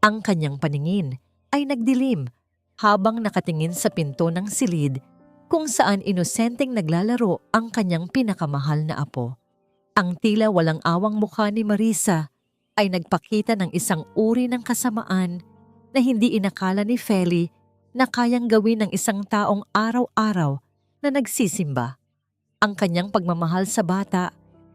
Ang kanyang paningin ay nagdilim habang nakatingin sa pinto ng silid kung saan inosenteng naglalaro ang kanyang pinakamahal na apo. Ang tila walang awang mukha ni Marisa ay nagpakita ng isang uri ng kasamaan na hindi inakala ni Feli na kayang gawin ng isang taong araw-araw na nagsisimba. Ang kanyang pagmamahal sa bata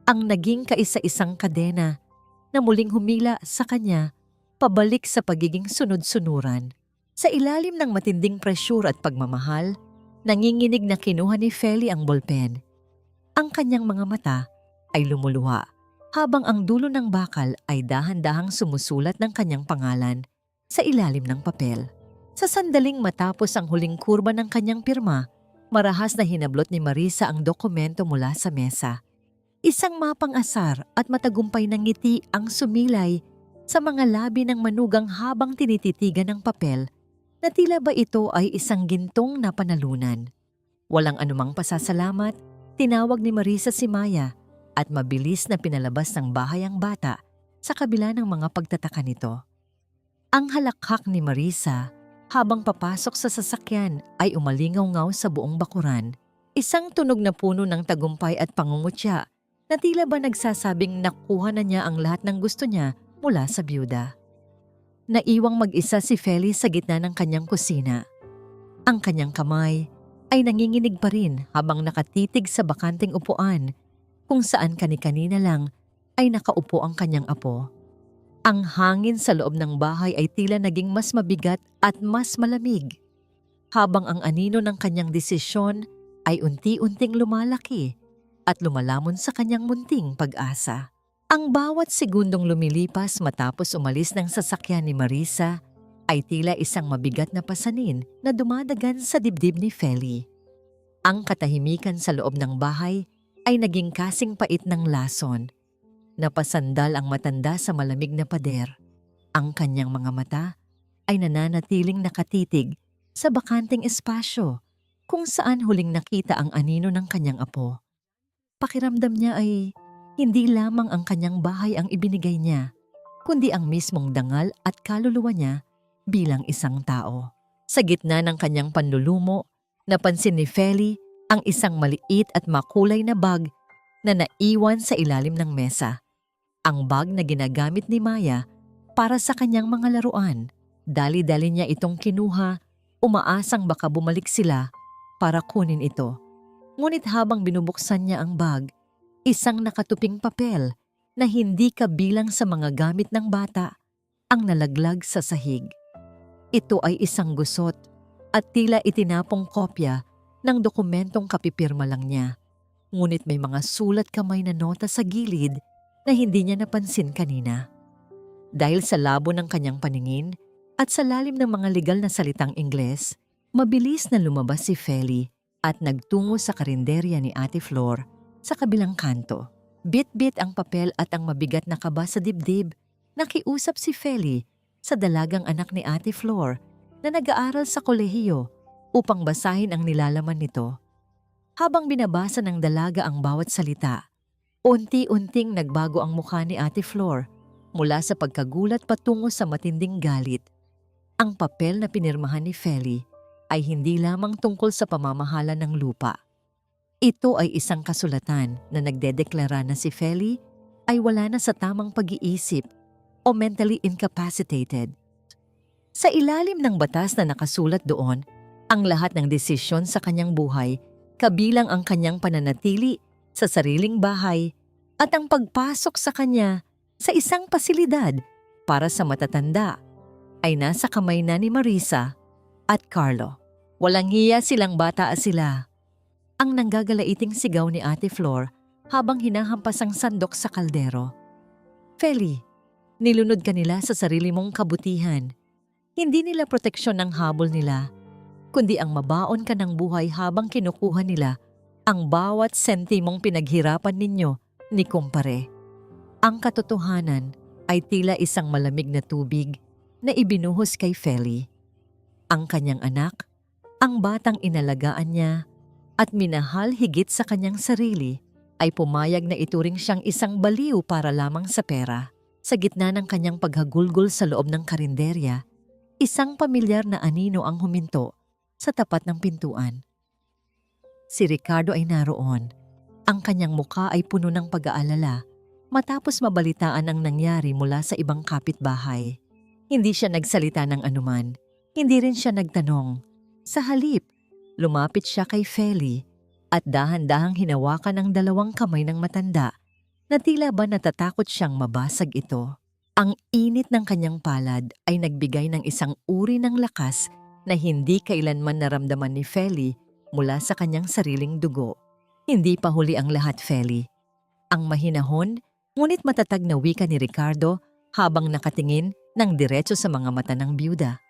ang naging kaisa-isang kadena na muling humila sa kanya pabalik sa pagiging sunod-sunuran. Sa ilalim ng matinding presyur at pagmamahal, nanginginig na kinuha ni Feli ang ballpen. Ang kanyang mga mata ay lumuluha habang ang dulo ng bakal ay dahan-dahang sumusulat ng kanyang pangalan sa ilalim ng papel. Sa sandaling matapos ang huling kurba ng kanyang pirma, marahas na hinablot ni Marisa ang dokumento mula sa mesa. Isang mapang asar at matagumpay ng ngiti ang sumilay sa mga labi ng manugang habang tinititigan ng papel na tila ba ito ay isang gintong na panalunan. Walang anumang pasasalamat, tinawag ni Marisa si Maya at mabilis na pinalabas ng bahay ang bata sa kabila ng mga pagtataka nito. Ang halakhak ni Marisa habang papasok sa sasakyan ay umalingaw-ngaw sa buong bakuran. Isang tunog na puno ng tagumpay at pangungutya na tila ba nagsasabing nakuha na niya ang lahat ng gusto niya mula sa byuda. Naiwang mag-isa si Feli sa gitna ng kanyang kusina. Ang kanyang kamay ay nanginginig pa rin habang nakatitig sa bakanting upuan kung saan kani-kanina lang ay nakaupo ang kanyang apo. Ang hangin sa loob ng bahay ay tila naging mas mabigat at mas malamig, habang ang anino ng kanyang desisyon ay unti-unting lumalaki at lumalamon sa kanyang munting pag-asa. Ang bawat segundong lumilipas matapos umalis ng sasakyan ni Marisa ay tila isang mabigat na pasanin na dumadagan sa dibdib ni Feli. Ang katahimikan sa loob ng bahay ay naging kasing pait ng lason. Napasandal ang matanda sa malamig na pader. Ang kanyang mga mata ay nananatiling nakatitig sa bakanting espasyo kung saan huling nakita ang anino ng kanyang apo. Pakiramdam niya ay hindi lamang ang kanyang bahay ang ibinigay niya, kundi ang mismong dangal at kaluluwa niya bilang isang tao. Sa gitna ng kanyang panlulumo, napansin ni Feli ang isang maliit at makulay na bag na naiwan sa ilalim ng mesa. Ang bag na ginagamit ni Maya para sa kanyang mga laruan. Dali-dali niya itong kinuha, umaasang baka bumalik sila para kunin ito. Ngunit habang binubuksan niya ang bag, isang nakatuping papel na hindi kabilang sa mga gamit ng bata ang nalaglag sa sahig. Ito ay isang gusot at tila itinapong kopya ng dokumentong kapipirma lang niya. Ngunit may mga sulat kamay na nota sa gilid na hindi niya napansin kanina. Dahil sa labo ng kanyang paningin at sa lalim ng mga legal na salitang Ingles, mabilis na lumabas si Feli at nagtungo sa karinderya ni Ate Flor sa kabilang kanto. Bit-bit ang papel at ang mabigat na kaba sa dibdib. Nakiusap si Feli sa dalagang anak ni Ate Flor na nag-aaral sa kolehiyo upang basahin ang nilalaman nito. Habang binabasa ng dalaga ang bawat salita, unti-unting nagbago ang mukha ni Ate Flor mula sa pagkagulat patungo sa matinding galit. Ang papel na pinirmahan ni Feli ay hindi lamang tungkol sa pamamahala ng lupa. Ito ay isang kasulatan na nagdedeklara na si Feli ay wala na sa tamang pag-iisip o mentally incapacitated. Sa ilalim ng batas na nakasulat doon, ang lahat ng desisyon sa kanyang buhay, kabilang ang kanyang pananatili sa sariling bahay at ang pagpasok sa kanya sa isang pasilidad para sa matatanda, ay nasa kamay na ni Marisa at Carlo. Walang hiya silang bata sila. Ang nanggagalaiting sigaw ni Ate Flor habang hinahampas ang sandok sa kaldero. Feli, nilunod ka nila sa sarili mong kabutihan. Hindi nila proteksyon ng habol nila, kundi ang mabaon ka ng buhay habang kinukuha nila ang bawat sentimong pinaghirapan ninyo ni kumpare. Ang katotohanan ay tila isang malamig na tubig na ibinuhos kay Feli. Ang kanyang anak, ang batang inalagaan niya at minahal higit sa kanyang sarili, ay pumayag na ituring siyang isang baliw para lamang sa pera. Sa gitna ng kanyang paghagulgol sa loob ng karinderya, isang pamilyar na anino ang huminto sa tapat ng pintuan. Si Ricardo ay naroon. Ang kanyang muka ay puno ng pag-aalala matapos mabalitaan ang nangyari mula sa ibang kapitbahay. Hindi siya nagsalita ng anuman. Hindi rin siya nagtanong. Sa halip, lumapit siya kay Feli at dahan-dahang hinawakan ang dalawang kamay ng matanda na tila ba natatakot siyang mabasag ito. Ang init ng kanyang palad ay nagbigay ng isang uri ng lakas na hindi kailanman naramdaman ni Feli mula sa kanyang sariling dugo. Hindi pa huli ang lahat, Feli. Ang mahinahon, ngunit matatag na wika ni Ricardo habang nakatingin ng diretso sa mga mata ng byuda.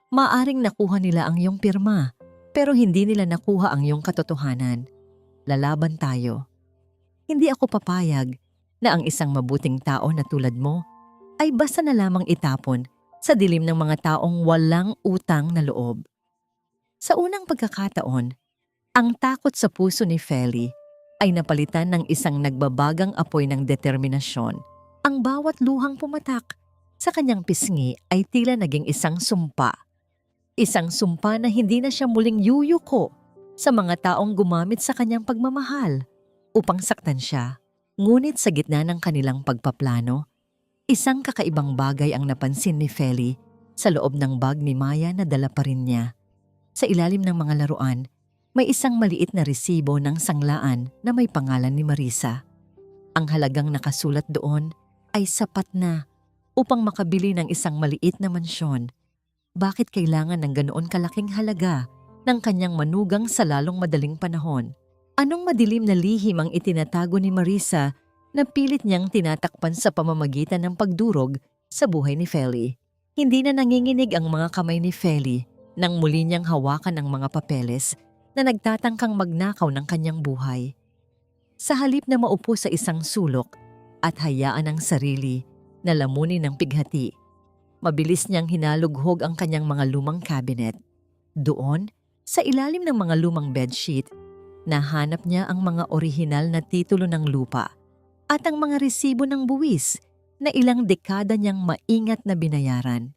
Maaring nakuha nila ang iyong pirma, pero hindi nila nakuha ang iyong katotohanan. Lalaban tayo. Hindi ako papayag na ang isang mabuting tao na tulad mo ay basta na lamang itapon sa dilim ng mga taong walang utang na loob. Sa unang pagkakataon, ang takot sa puso ni Feli ay napalitan ng isang nagbabagang apoy ng determinasyon. Ang bawat luhang pumatak sa kanyang pisngi ay tila naging isang sumpa. Isang sumpa na hindi na siya muling yuyuko sa mga taong gumamit sa kanyang pagmamahal upang saktan siya. Ngunit sa gitna ng kanilang pagpaplano, isang kakaibang bagay ang napansin ni Feli sa loob ng bag ni Maya na dala pa rin niya. Sa ilalim ng mga laruan, may isang maliit na resibo ng sanglaan na may pangalan ni Marisa. Ang halagang nakasulat doon ay sapat na upang makabili ng isang maliit na mansyon. Bakit kailangan ng ganoon kalaking halaga ng kanyang manugang sa lalong madaling panahon? Anong madilim na lihim ang itinatago ni Marisa na pilit niyang tinatakpan sa pamamagitan ng pagdurog sa buhay ni Feli? Hindi na nanginginig ang mga kamay ni Feli nang muli niyang hawakan ang mga papeles na nagtatangkang magnakaw ng kanyang buhay. Sa halip na maupo sa isang sulok at hayaan ang sarili na lamunin ng pighati, mabilis niyang hinalughog ang kanyang mga lumang cabinet. Doon, sa ilalim ng mga lumang bedsheet, nahanap niya ang mga orihinal na titulo ng lupa at ang mga resibo ng buwis na ilang dekada niyang maingat na binayaran.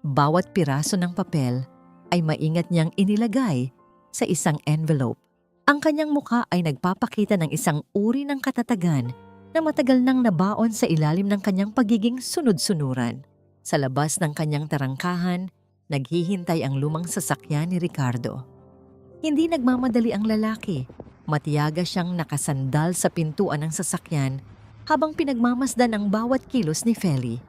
Bawat piraso ng papel ay maingat niyang inilagay sa isang envelope. Ang kanyang mukha ay nagpapakita ng isang uri ng katatagan na matagal nang nabaon sa ilalim ng kanyang pagiging sunod-sunuran. Sa labas ng kanyang tarangkahan, naghihintay ang lumang sasakyan ni Ricardo. Hindi nagmamadali ang lalaki. Matiyaga siyang nakasandal sa pintuan ng sasakyan habang pinagmamasdan ang bawat kilos ni Feli.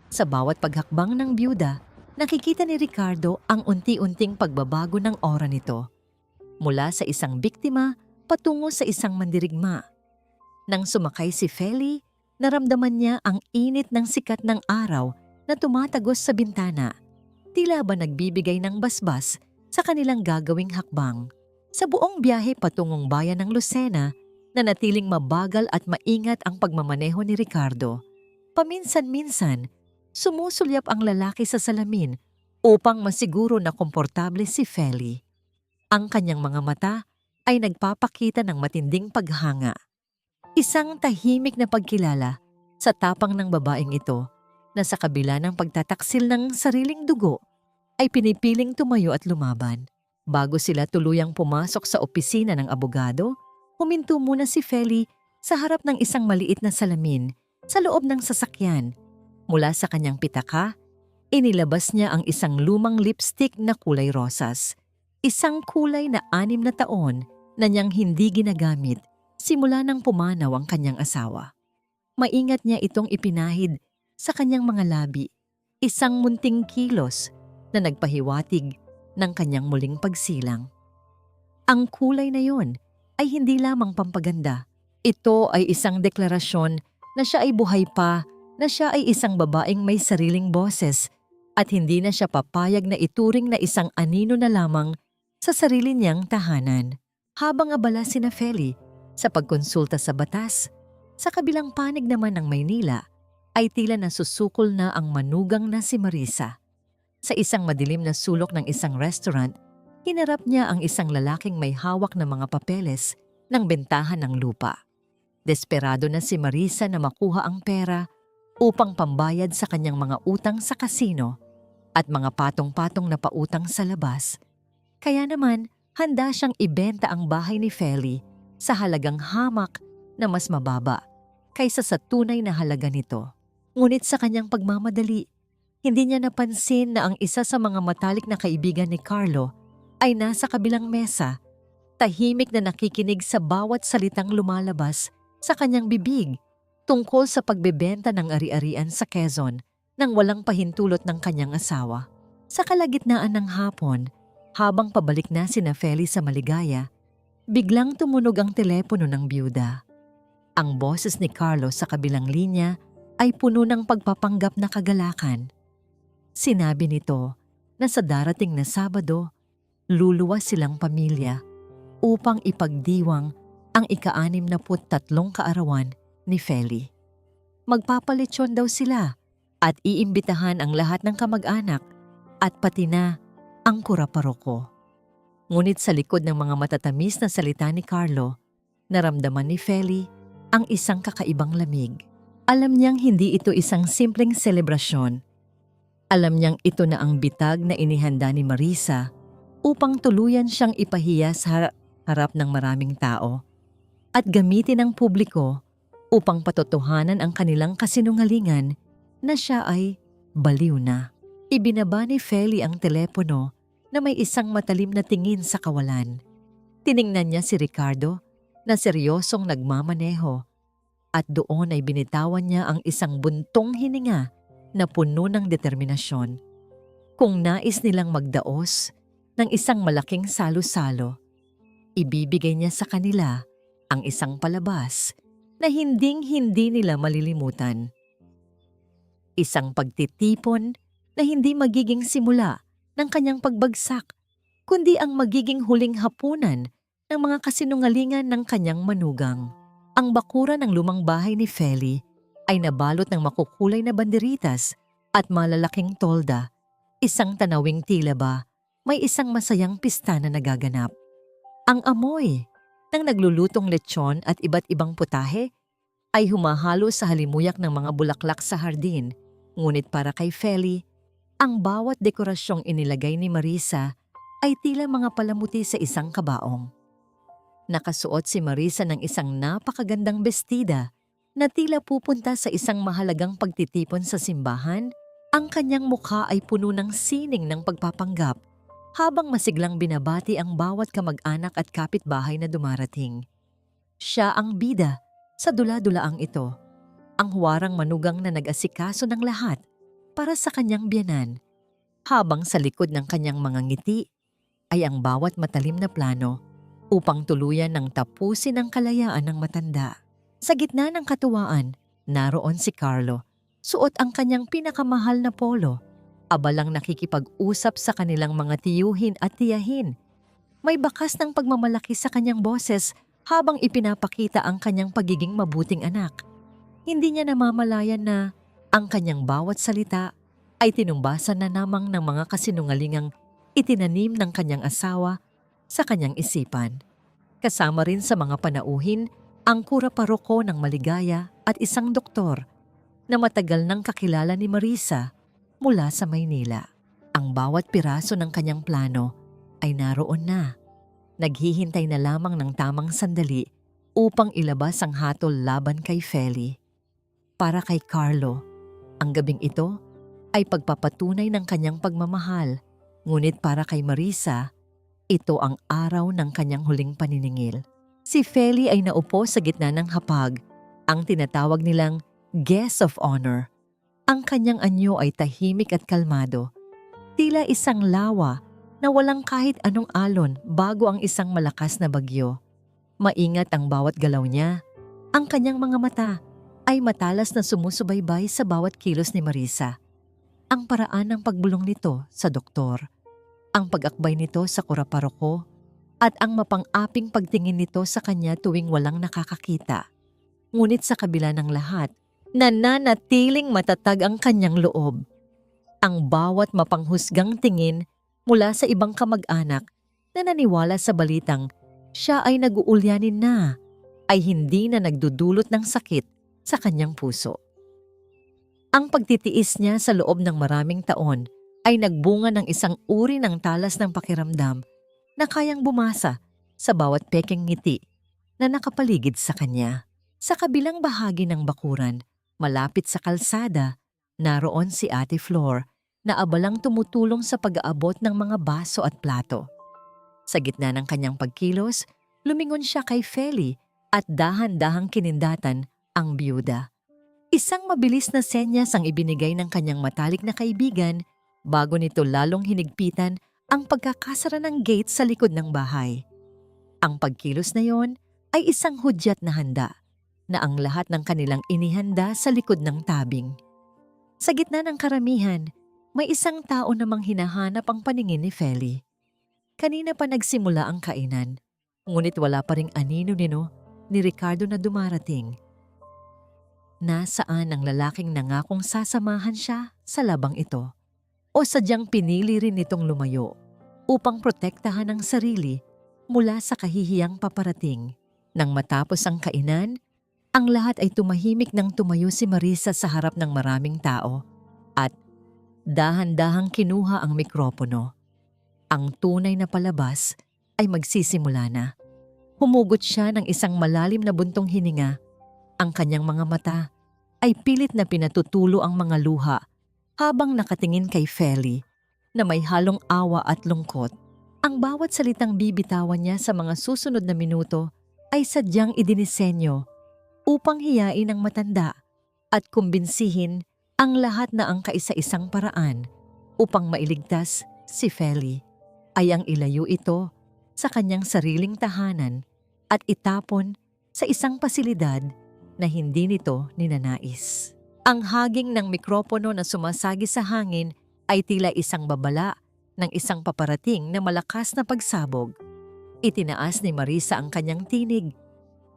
Sa bawat paghakbang ng byuda, nakikita ni Ricardo ang unti-unting pagbabago ng aura nito. Mula sa isang biktima patungo sa isang mandirigma. Nang sumakay si Feli, naramdaman niya ang init ng sikat ng araw na tumatagos sa bintana. Tila ba nagbibigay ng basbas sa kanilang gagawing hakbang. Sa buong biyahe patungong bayan ng Lucena, nanatiling mabagal at maingat ang pagmamaneho ni Ricardo. Paminsan-minsan, sumusulyap ang lalaki sa salamin upang masiguro na komportable si Feli. Ang kanyang mga mata ay nagpapakita ng matinding paghanga. Isang tahimik na pagkilala sa tapang ng babaeng ito na sa kabila ng pagtataksil ng sariling dugo ay pinipiling tumayo at lumaban. Bago sila tuluyang pumasok sa opisina ng abogado, huminto muna si Feli sa harap ng isang maliit na salamin sa loob ng sasakyan. Mula sa kanyang pitaka, inilabas niya ang isang lumang lipstick na kulay rosas. Isang kulay na 6 na taon na niyang hindi ginagamit simula nang pumanaw ang kanyang asawa. Maingat niya itong ipinahid sa kanyang mga labi, isang munting kilos na nagpahiwatig ng kanyang muling pagsilang. Ang kulay na yon ay hindi lamang pampaganda. Ito ay isang deklarasyon na siya ay buhay pa, na siya ay isang babaeng may sariling boses at hindi na siya papayag na ituring na isang anino na lamang sa sarili niyang tahanan. Habang abala sina Feli sa pagkonsulta sa batas, sa kabilang panig naman ng Maynila ay tila nasusukol na ang manugang na si Marisa. Sa isang madilim na sulok ng isang restaurant, hinarap niya ang isang lalaking may hawak na mga papeles ng bentahan ng lupa. Desperado na si Marisa na makuha ang pera upang pambayad sa kanyang mga utang sa kasino at mga patong-patong na pautang sa labas. Kaya naman, handa siyang ibenta ang bahay ni Feli sa halagang hamak na mas mababa kaysa sa tunay na halaga nito. Ngunit sa kanyang pagmamadali, hindi niya napansin na ang isa sa mga matalik na kaibigan ni Carlo ay nasa kabilang mesa, tahimik na nakikinig sa bawat salitang lumalabas sa kanyang bibig tungkol sa pagbebenta ng ari-arian sa Quezon nang walang pahintulot ng kanyang asawa. Sa kalagitnaan ng hapon, habang pabalik na sina Feli sa Maligaya, biglang tumunog ang telepono ng byuda. Ang boses ni Carlo sa kabilang linya ay puno ng pagpapanggap na kagalakan. Sinabi nito na sa darating na Sabado, luluwas silang pamilya upang ipagdiwang ang ika-63 kaarawan ni Feli. Magpapalitsyon daw sila at iimbitahan ang lahat ng kamag-anak at pati na ang kuraparoko. Ngunit sa likod ng mga matatamis na salita ni Carlo, naramdaman ni Feli ang isang kakaibang lamig. Alam niyang hindi ito isang simpleng selebrasyon. Alam niyang ito na ang bitag na inihanda ni Marisa upang tuluyan siyang ipahiya sa harap ng maraming tao at gamitin ng publiko upang patotohanan ang kanilang kasinungalingan na siya ay baliw na. Ibinaba ni Feli ang telepono na may isang matalim na tingin sa kawalan. Tiningnan niya si Ricardo na seryosong nagmamaneho at doon ay binitawan niya ang isang buntong hininga na puno ng determinasyon. Kung nais nilang magdaos ng isang malaking salo-salo, ibibigay niya sa kanila ang isang palabas na hinding-hindi nila malilimutan. Isang pagtitipon na hindi magiging simula ng kanyang pagbagsak, kundi ang magiging huling hapunan ng mga kasinungalingan ng kanyang manugang. Ang bakuran ng lumang bahay ni Feli ay nabalot ng makukulay na banderitas at malalaking tolda. Isang tanawing tila ba may isang masayang pista na nagaganap. Ang amoy ng naglulutong lechon at iba't ibang putahe ay humahalo sa halimuyak ng mga bulaklak sa hardin. Ngunit para kay Feli, ang bawat dekorasyong inilagay ni Marisa ay tila mga palamuti sa isang kabaong. Nakasuot si Marisa ng isang napakagandang bestida na tila pupunta sa isang mahalagang pagtitipon sa simbahan. Ang kanyang mukha ay puno ng sining ng pagpapanggap habang masiglang binabati ang bawat kamag-anak at kapitbahay na dumarating. Siya ang bida sa dula-dulaang ito, ang huwarang manugang na nag-asikaso ng lahat para sa kanyang biyanan, habang sa likod ng kanyang mga ngiti ay ang bawat matalim na plano upang tuluyan ng tapusin ang kalayaan ng matanda. Sa gitna ng katuwaan, naroon si Carlo, suot ang kanyang pinakamahal na polo, abalang nakikipag-usap sa kanilang mga tiyuhin at tiyahin. May bakas ng pagmamalaki sa kanyang boses habang ipinapakita ang kanyang pagiging mabuting anak. Hindi niya namamalayan na ang kanyang bawat salita ay tinumbasan na namang ng mga kasinungalingang itinanim ng kanyang asawa sa kanyang isipan. Kasama rin sa mga panauhin ang kura paroko ng Maligaya at isang doktor na matagal nang kakilala ni Marisa mula sa Maynila. Ang bawat piraso ng kanyang plano ay naroon na. Naghihintay na lamang ng tamang sandali upang ilabas ang hatol laban kay Feli. Para kay Carlo, ang gabing ito ay pagpapatunay ng kanyang pagmamahal, ngunit para kay Marisa, ito ang araw ng kanyang huling paniningil. Si Feli ay naupo sa gitna ng hapag, ang tinatawag nilang guest of honor. Ang kanyang anyo ay tahimik at kalmado, tila isang lawa na walang kahit anong alon bago ang isang malakas na bagyo. Maingat ang bawat galaw niya. Ang kanyang mga mata ay matalas na sumusubaybay sa bawat kilos ni Marisa. Ang paraan ng pagbulong nito sa doktor, ang pag-akbay nito sa kuraparoko, at ang mapang-aping pagtingin nito sa kanya tuwing walang nakakakita. Ngunit sa kabila ng lahat, nananatiling matatag ang kanyang loob. Ang bawat mapanghusgang tingin mula sa ibang kamag-anak na naniwala sa balitang siya ay nag-uulyanin na, ay hindi na nagdudulot ng sakit sa kanyang puso. Ang pagtitiis niya sa loob ng maraming taon ay nagbunga ng isang uri ng talas ng pakiramdam na kayang bumasa sa bawat pekeng ngiti na nakapaligid sa kanya. Sa kabilang bahagi ng bakuran, malapit sa kalsada, naroon si Ate Flor na abalang tumutulong sa pag-aabot ng mga baso at plato. Sa gitna ng kanyang pagkilos, lumingon siya kay Feli at dahan-dahang kinindatan ang biyuda. Isang mabilis na senyas ang ibinigay ng kanyang matalik na kaibigan bago nito lalong hinigpitan ang pagkakasara ng gate sa likod ng bahay. Ang pagkilos na yon ay isang hudyat na handa na ang lahat ng kanilang inihanda sa likod ng tabing. Sa gitna ng karamihan, may isang tao namang hinahanap ang paningin ni Feli. Kanina pa nagsimula ang kainan, ngunit wala pa ring anino-nino ni Ricardo na dumarating. Nasaan ang lalaking nangakong sasamahan siya sa labang ito? O sadyang pinili rin nitong lumayo upang protektahan ang sarili mula sa kahihiyang paparating? Nang matapos ang kainan, ang lahat ay tumahimik nang tumayo si Marisa sa harap ng maraming tao at dahan-dahang kinuha ang mikropono. Ang tunay na palabas ay magsisimula na. Humugot siya ng isang malalim na buntong hininga. Ang kanyang mga mata ay pilit na pinatutulo ang mga luha habang nakatingin kay Feli na may halong awa at lungkot. Ang bawat salitang bibitawan niya sa mga susunod na minuto ay sadyang idinisenyo upang hiyain ang matanda at kumbinsihin ang lahat na ang kaisa-isang paraan upang mailigtas si Feli ay ang ilayo ito sa kanyang sariling tahanan at itapon sa isang pasilidad na hindi nito ninanais. Ang haging ng mikropono na sumasagi sa hangin ay tila isang babala ng isang paparating na malakas na pagsabog. Itinaas ni Marisa ang kanyang tinig.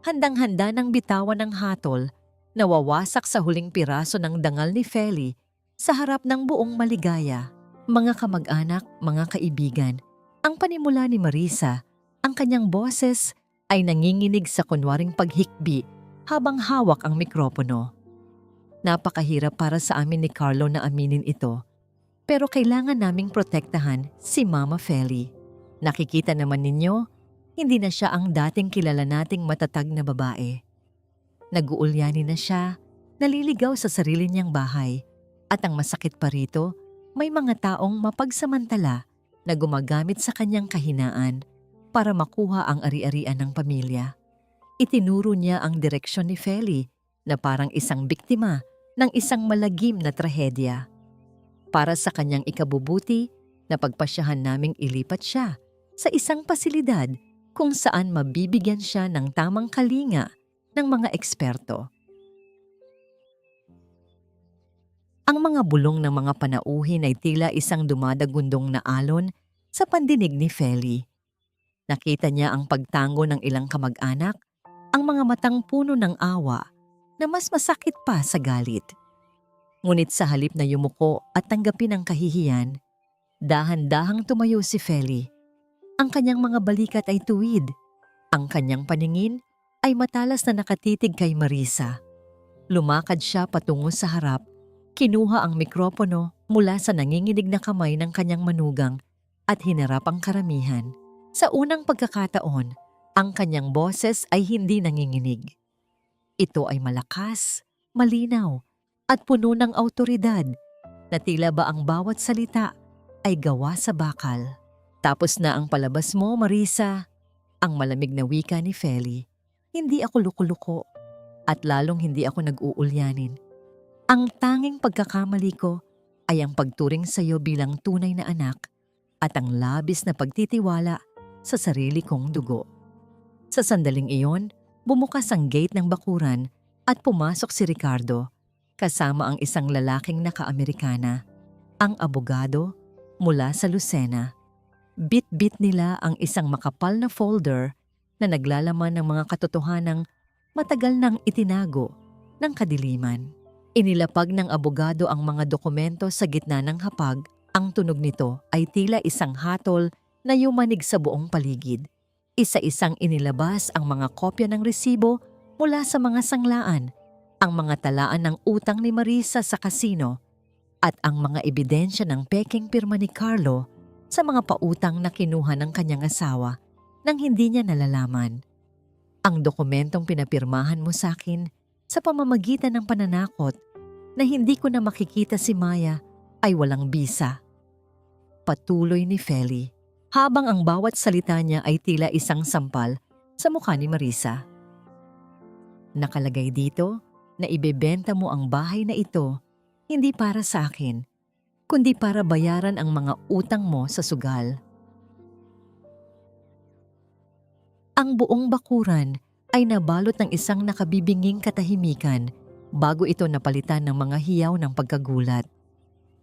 Handang-handa ng bitawan ng hatol na wawasak sa huling piraso ng dangal ni Feli sa harap ng buong maligaya. Mga kamag-anak, mga kaibigan, ang panimula ni Marisa, ang kanyang boses ay nanginginig sa kunwaring paghikbi habang hawak ang mikropono. Napakahirap para sa amin ni Carlo na aminin ito, pero kailangan naming protektahan si Mama Feli. Nakikita naman ninyo, hindi na siya ang dating kilala nating matatag na babae. Nag-uulyani na siya, naliligaw sa sarili niyang bahay, at ang masakit pa rito, may mga taong mapagsamantala na gumagamit sa kanyang kahinaan para makuha ang ari-arian ng pamilya. Itinuro niya ang direksyon ni Feli na parang isang biktima ng isang malagim na trahedya. Para sa kanyang ikabubuti, napagpasyahan naming ilipat siya sa isang pasilidad kung saan mabibigyan siya ng tamang kalinga ng mga eksperto. Ang mga bulong ng mga panauhin ay tila isang dumadagundong na alon sa pandinig ni Feli. Nakita niya ang pagtango ng ilang kamag-anak, ang mga matang puno ng awa na mas masakit pa sa galit. Ngunit sa halip na yumuko at tanggapin ang kahihiyan, dahan-dahang tumayo si Feli. Ang kanyang mga balikat ay tuwid. Ang kanyang paningin ay matalas na nakatitig kay Marisa. Lumakad siya patungo sa harap, kinuha ang mikropono mula sa nanginginig na kamay ng kanyang manugang at hinarap ang karamihan. Sa unang pagkakataon, ang kanyang boses ay hindi nanginginig. Ito ay malakas, malinaw, at puno ng awtoridad na tila ba ang bawat salita ay gawa sa bakal. Tapos na ang palabas mo, Marisa, ang malamig na wika ni Feli. Hindi ako luko-luko at lalong hindi ako nag-uulyanin. Ang tanging pagkakamali ko ay ang pagturing sa iyo bilang tunay na anak at ang labis na pagtitiwala sa sarili kong dugo. Sa sandaling iyon, bumukas ang gate ng bakuran at pumasok si Ricardo kasama ang isang lalaking naka-Amerikana, ang abogado mula sa Lucena. Bit-bit nila ang isang makapal na folder na naglalaman ng mga katotohanang matagal nang itinago ng kadiliman. Inilapag ng abogado ang mga dokumento sa gitna ng hapag. Ang tunog nito ay tila isang hatol na yumanig sa buong paligid. Isa-isang inilabas ang mga kopya ng resibo mula sa mga sanglaan, ang mga talaan ng utang ni Marisa sa kasino, at ang mga ebidensya ng peking pirma ni Carlo sa mga pautang na kinuha ng kanyang asawa nang hindi niya nalalaman. Ang dokumentong pinapirmahan mo sa akin sa pamamagitan ng pananakot na hindi ko na makikita si Maya ay walang bisa. Patuloy ni Feli, habang ang bawat salita niya ay tila isang sampal sa mukha ni Marisa. Nakalagay dito na ibebenta mo ang bahay na ito hindi para sa akin, kundi para bayaran ang mga utang mo sa sugal. Ang buong bakuran ay nabalot ng isang nakabibinging katahimikan bago ito napalitan ng mga hiyaw ng pagkagulat.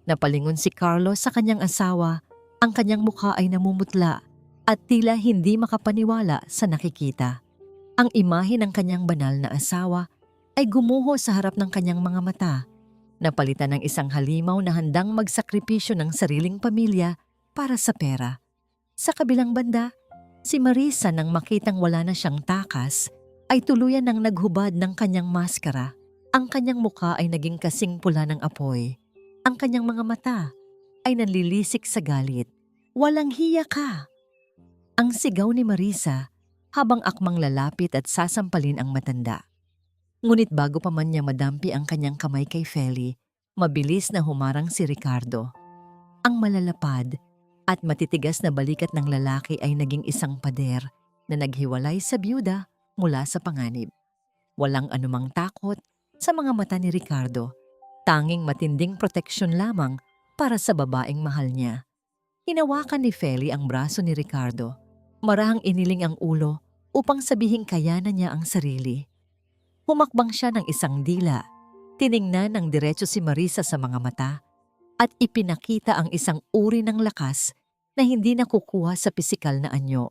Napalingon si Carlo sa kanyang asawa, ang kanyang mukha ay namumutla at tila hindi makapaniwala sa nakikita. Ang imahe ng kanyang banal na asawa ay gumuho sa harap ng kanyang mga mata, napalitan ng isang halimaw na handang magsakripisyo ng sariling pamilya para sa pera. Sa kabilang banda, si Marisa nang makitang wala na siyang takas, ay tuluyan ng naghubad ng kanyang maskara. Ang kanyang mukha ay naging kasing pula ng apoy. Ang kanyang mga mata ay nanlilisik sa galit. Walang hiya ka! Ang sigaw ni Marisa habang akmang lalapit at sasampalin ang matanda. Ngunit bago pa man niya madampi ang kanyang kamay kay Feli, mabilis na humarang si Ricardo. Ang malalapad at matitigas na balikat ng lalaki ay naging isang pader na naghiwalay sa byuda mula sa panganib. Walang anumang takot sa mga mata ni Ricardo, tanging matinding proteksyon lamang para sa babaeng mahal niya. Hinawakan ni Feli ang braso ni Ricardo, marahang iniling ang ulo upang sabihing kayanan niya ang sarili. Humakbang siya ng isang dila, tiningnan ng diretso si Marisa sa mga mata at ipinakita ang isang uri ng lakas na hindi nakukuha sa pisikal na anyo,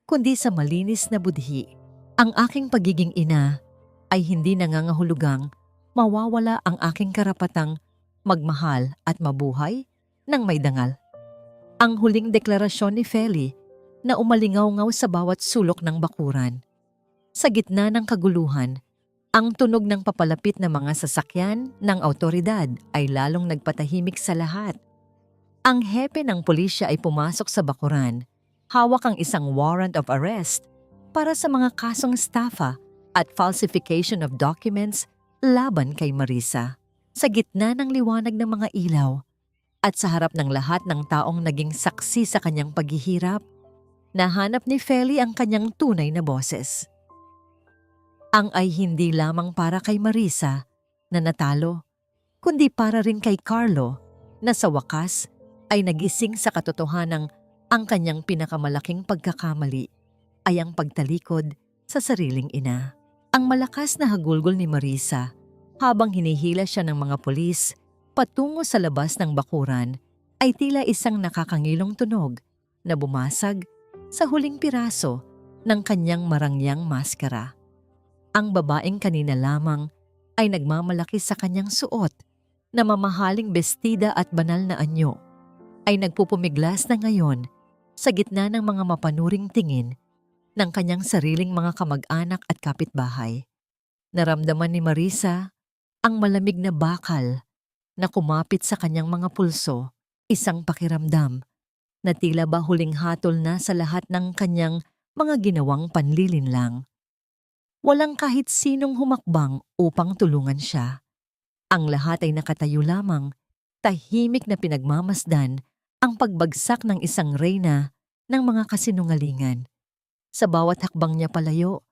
kundi sa malinis na budhi. Ang aking pagiging ina ay hindi nangangahulugang mawawala ang aking karapatang magmahal at mabuhay ng may dangal. Ang huling deklarasyon ni Feli na umalingaw-ngaw sa bawat sulok ng bakuran. Sa gitna ng kaguluhan, ang tunog ng papalapit na mga sasakyan ng awtoridad ay lalong nagpatahimik sa lahat. Ang hepe ng pulisya ay pumasok sa bakuran, hawak ang isang warrant of arrest para sa mga kasong estafa at falsification of documents laban kay Marisa. Sa gitna ng liwanag ng mga ilaw at sa harap ng lahat ng taong naging saksi sa kanyang paghihirap, nahanap ni Feli ang kanyang tunay na boses. Ang ay hindi lamang para kay Marisa na natalo, kundi para rin kay Carlo na sa wakas ay nagising sa katotohanang ang kanyang pinakamalaking pagkakamali ay ang pagtalikod sa sariling ina. Ang malakas na hagulgol ni Marisa habang hinihila siya ng mga pulis patungo sa labas ng bakuran ay tila isang nakakangilong tunog na bumasag sa huling piraso ng kanyang marangyang maskara. Ang babaeng kanina lamang ay nagmamalaki sa kanyang suot na mamahaling bestida at banal na anyo ay nagpupumiglas na ngayon sa gitna ng mga mapanuring tingin ng kanyang sariling mga kamag-anak at kapitbahay. Naramdaman ni Marisa ang malamig na bakal na kumapit sa kanyang mga pulso, isang pakiramdam na tila ba huling hatol na sa lahat ng kanyang mga ginawang panlilinlang. Walang kahit sinong humakbang upang tulungan siya. Ang lahat ay nakatayo lamang, tahimik na pinagmamasdan ang pagbagsak ng isang reyna ng mga kasinungalingan. Sa bawat hakbang niya palayo,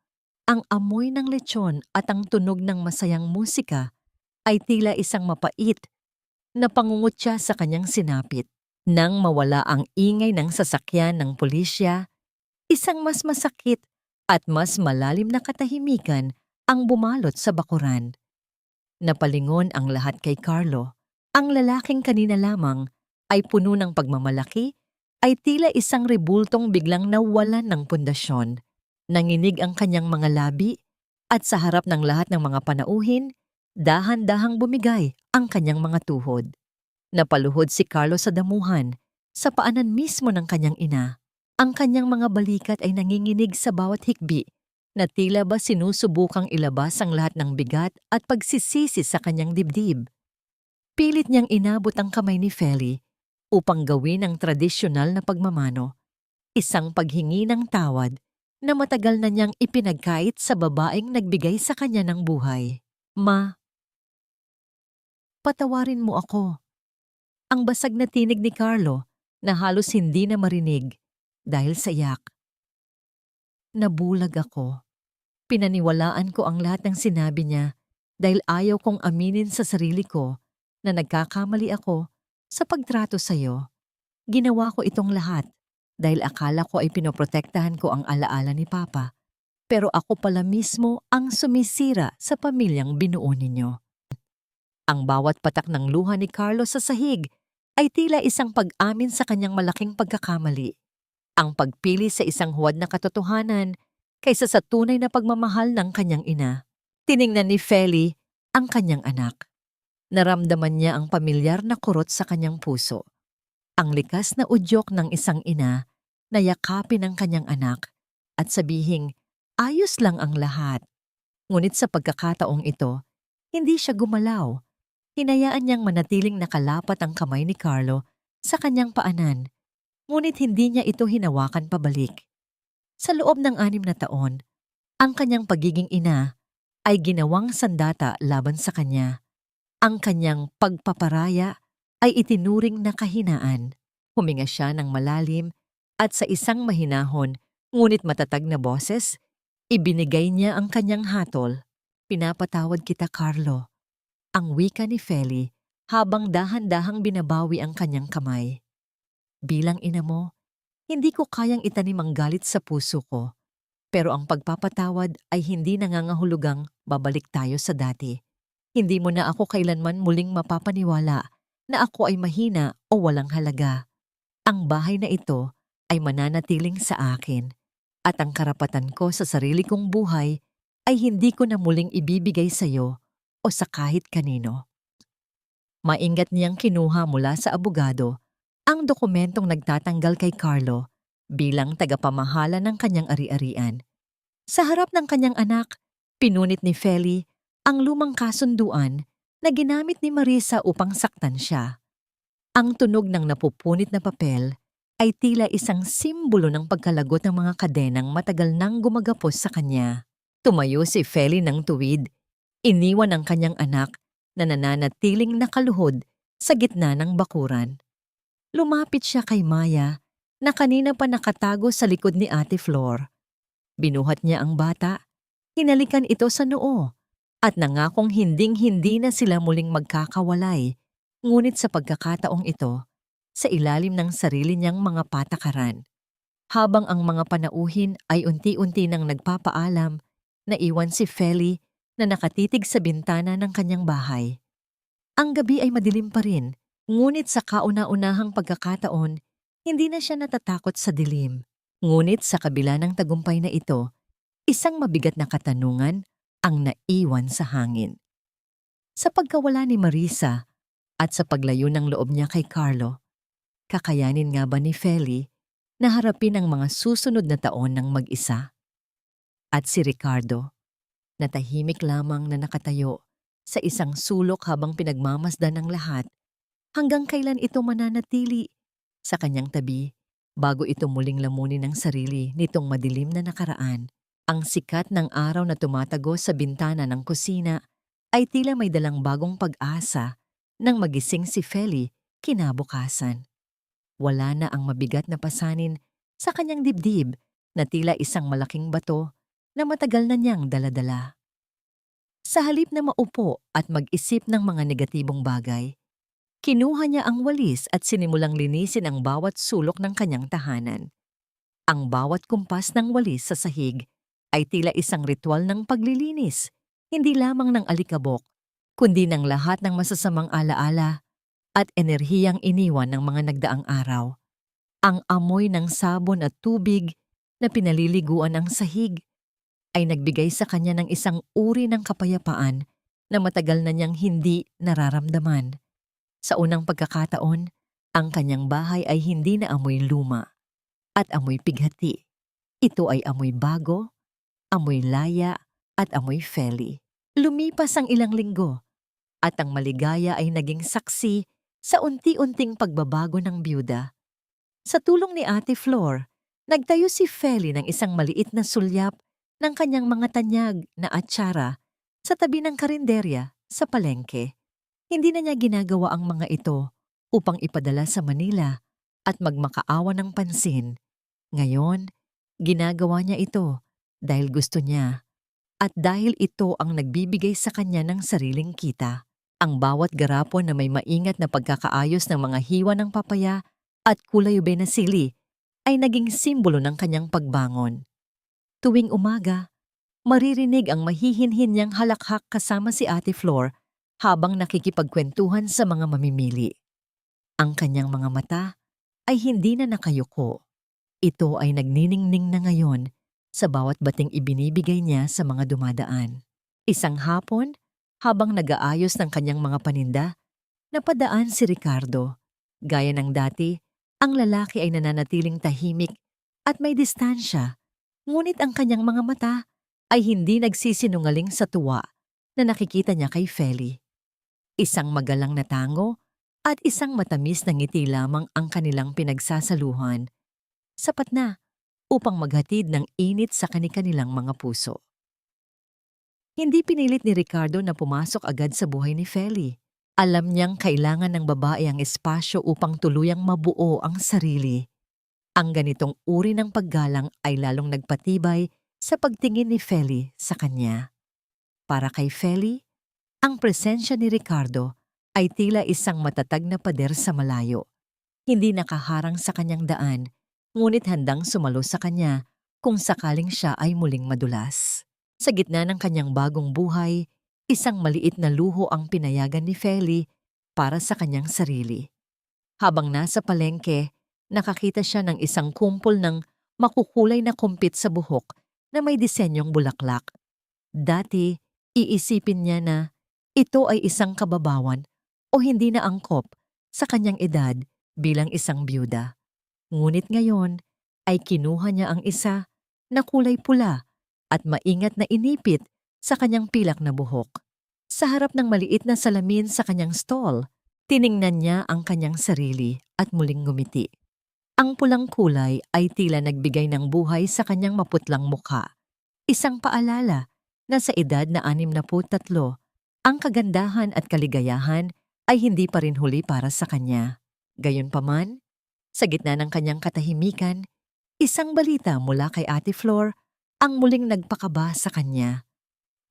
ang amoy ng lechon at ang tunog ng masayang musika ay tila isang mapait na pangungutya sa kanyang sinapit. Nang mawala ang ingay ng sasakyan ng pulisya, isang mas masakit at mas malalim na katahimikan ang bumalot sa bakuran. Napalingon ang lahat kay Carlo. Ang lalaking kanina lamang ay puno ng pagmamalaki ay tila isang rebultong biglang nawalan ng pundasyon. Nanginig ang kanyang mga labi at sa harap ng lahat ng mga panauhin, dahan-dahang bumigay ang kanyang mga tuhod. Napaluhod si Carlo sa damuhan, sa paanan mismo ng kanyang ina. Ang kanyang mga balikat ay nanginginig sa bawat hikbi na tila ba sinusubukang ilabas ang lahat ng bigat at pagsisisi sa kanyang dibdib. Pilit niyang inabot ang kamay ni Feli upang gawin ang tradisyonal na pagmamano, isang paghingi ng tawad na matagal na niyang ipinagkait sa babaeng nagbigay sa kanya ng buhay. Ma, patawarin mo ako. Ang basag na tinig ni Carlo na halos hindi na marinig dahil sa iyak. Nabulag ako. Pinaniwalaan ko ang lahat ng sinabi niya dahil ayaw kong aminin sa sarili ko na nagkakamali ako sa pagtrato sa'yo. Ginawa ko itong lahat dahil akala ko ay pinoprotektahan ko ang alaala ni Papa. Pero ako pala mismo ang sumisira sa pamilyang binuo ninyo. Ang bawat patak ng luha ni Carlo sa sahig ay tila isang pag-amin sa kanyang malaking pagkakamali. Ang pagpili sa isang huwad na katotohanan kaysa sa tunay na pagmamahal ng kanyang ina. Tiningnan ni Feli ang kanyang anak. Naramdaman niya ang pamilyar na kurot sa kanyang puso. Ang likas na udyok ng isang ina na yakapin ang kanyang anak at sabihing, ayos lang ang lahat. Ngunit sa pagkakataong ito, hindi siya gumalaw. Hinayaan niyang manatiling nakalapat ang kamay ni Carlo sa kanyang paanan ngunit hindi niya ito hinawakan pabalik. Sa loob ng 6 na taon, ang kanyang pagiging ina ay ginawang sandata laban sa kanya. Ang kanyang pagpaparaya ay itinuring na kahinaan. Huminga siya ng malalim at sa isang mahinahon ngunit matatag na boses, ibinigay niya ang kanyang hatol. "Pinapatawad kita, Carlo," ang wika ni Feli habang dahan-dahang binabawi ang kanyang kamay. "Bilang ina mo, hindi ko kayang itanim ang galit sa puso ko. Pero ang pagpapatawad ay hindi nangangahulugang babalik tayo sa dati. Hindi mo na ako kailanman muling mapapaniwala na ako ay mahina o walang halaga. Ang bahay na ito ay mananatiling sa akin at ang karapatan ko sa sarili kong buhay ay hindi ko na muling ibibigay sa iyo o sa kahit kanino." Maingat niyang kinuha mula sa abogado ang dokumentong nagtatanggal kay Carlo bilang tagapamahala ng kanyang ari-arian. Sa harap ng kanyang anak, pinunit ni Feli ang lumang kasunduan na ginamit ni Marisa upang saktan siya. Ang tunog ng napupunit na papel ay tila isang simbolo ng pagkalagot ng mga kadenang matagal nang gumagapos sa kanya. Tumayo si Feli ng tuwid, iniwan ang kanyang anak na nananatiling nakaluhod sa gitna ng bakuran. Lumapit siya kay Maya na kanina pa nakatago sa likod ni Ate Flor. Binuhat niya ang bata, hinalikan ito sa noo, at nangakong hinding-hindi na sila muling magkakawalay, ngunit sa pagkakataong ito, sa ilalim ng sarili niyang mga patakaran. Habang ang mga panauhin ay unti-unti nang nagpapaalam, naiwan si Feli na nakatitig sa bintana ng kanyang bahay. Ang gabi ay madilim pa rin, ngunit sa kauna-unahang pagkakataon, hindi na siya natatakot sa dilim. Ngunit sa kabila ng tagumpay na ito, isang mabigat na katanungan ang naiwan sa hangin. Sa pagkawala ni Marisa at sa paglayo ng loob niya kay Carlo, kakayanin nga ba ni Feli na harapin ang mga susunod na taon ng mag-isa? At si Ricardo, na tahimik lamang na nakatayo sa isang sulok habang pinagmamasdan ng lahat, hanggang kailan ito mananatili sa kanyang tabi bago ito muling lamunin ng sarili nitong madilim na nakaraan. Ang sikat ng araw na tumatago sa bintana ng kusina ay tila may dalang bagong pag-asa nang magising si Feli kinabukasan. Wala na ang mabigat na pasanin sa kanyang dibdib na tila isang malaking bato na matagal na niyang daladala. Sa halip na maupo at mag-isip ng mga negatibong bagay, kinuha niya ang walis at sinimulang linisin ang bawat sulok ng kanyang tahanan. Ang bawat kumpas ng walis sa sahig ay tila isang ritual ng paglilinis, hindi lamang ng alikabok, kundi ng lahat ng masasamang alaala at enerhiyang iniwan ng mga nagdaang araw. Ang amoy ng sabon at tubig na pinaliliguan ang sahig ay nagbigay sa kanya ng isang uri ng kapayapaan na matagal na niyang hindi nararamdaman. Sa unang pagkakataon, ang kanyang bahay ay hindi na amoy luma at amoy pighati. Ito ay amoy bago, amoy laya at amoy Feli. Lumipas ang ilang linggo at ang maligaya ay naging saksi sa unti-unting pagbabago ng byuda. Sa tulong ni Ate Flor, nagtayo si Feli ng isang maliit na sulyap ng kanyang mga tanyag na atsara sa tabi ng karinderya sa palengke. Hindi na niya ginagawa ang mga ito upang ipadala sa Manila at magmakaawa ng pansin. Ngayon, ginagawa niya ito dahil gusto niya at dahil ito ang nagbibigay sa kanya ng sariling kita. Ang bawat garapon na may maingat na pagkakaayos ng mga hiwa ng papaya at kulay ube na sili ay naging simbolo ng kanyang pagbangon. Tuwing umaga, maririnig ang mahihinhin niyang halakhak kasama si Ate Flor habang nakikipagkwentuhan sa mga mamimili. Ang kanyang mga mata ay hindi na nakayuko. Ito ay nagniningning na ngayon sa bawat bating ibinibigay niya sa mga dumadaan. Isang hapon, habang nag-aayos ng kanyang mga paninda, napadaan si Ricardo. Gaya ng dati, ang lalaki ay nananatiling tahimik at may distansya, ngunit ang kanyang mga mata ay hindi nagsisinungaling sa tuwa na nakikita niya kay Feli. Isang magalang na tango at isang matamis na ngiti lamang ang kanilang pinagsasaluhan. Sapat na upang maghatid ng init sa kani-kanilang mga puso. Hindi pinilit ni Ricardo na pumasok agad sa buhay ni Feli. Alam niyang kailangan ng babae ang espasyo upang tuluyang mabuo ang sarili. Ang ganitong uri ng paggalang ay lalong nagpatibay sa pagtingin ni Feli sa kanya. Para kay Feli, ang presensya ni Ricardo ay tila isang matatag na pader sa malayo. Hindi nakaharang sa kanyang daan, ngunit handang sumalo sa kanya kung sakaling siya ay muling madulas. Sa gitna ng kanyang bagong buhay, isang maliit na luho ang pinayagan ni Feli para sa kanyang sarili. Habang nasa palengke, nakakita siya ng isang kumpol ng makukulay na kumpit sa buhok na may disenyong bulaklak. Dati, iisipin niya na ito ay isang kababawan o hindi na angkop sa kanyang edad bilang isang byuda. Ngunit ngayon ay kinuha niya ang isa na kulay pula at maingat na inipit sa kanyang pilak na buhok. Sa harap ng maliit na salamin sa kanyang stall, tiningnan niya ang kanyang sarili at muling ngumiti. Ang pulang kulay ay tila nagbigay ng buhay sa kanyang maputlang mukha. Isang paalala na sa edad na 63, ang kagandahan at kaligayahan ay hindi pa rin huli para sa kanya. Gayunpaman, sa gitna ng kanyang katahimikan, isang balita mula kay Ate Flor ang muling nagpakaba sa kanya.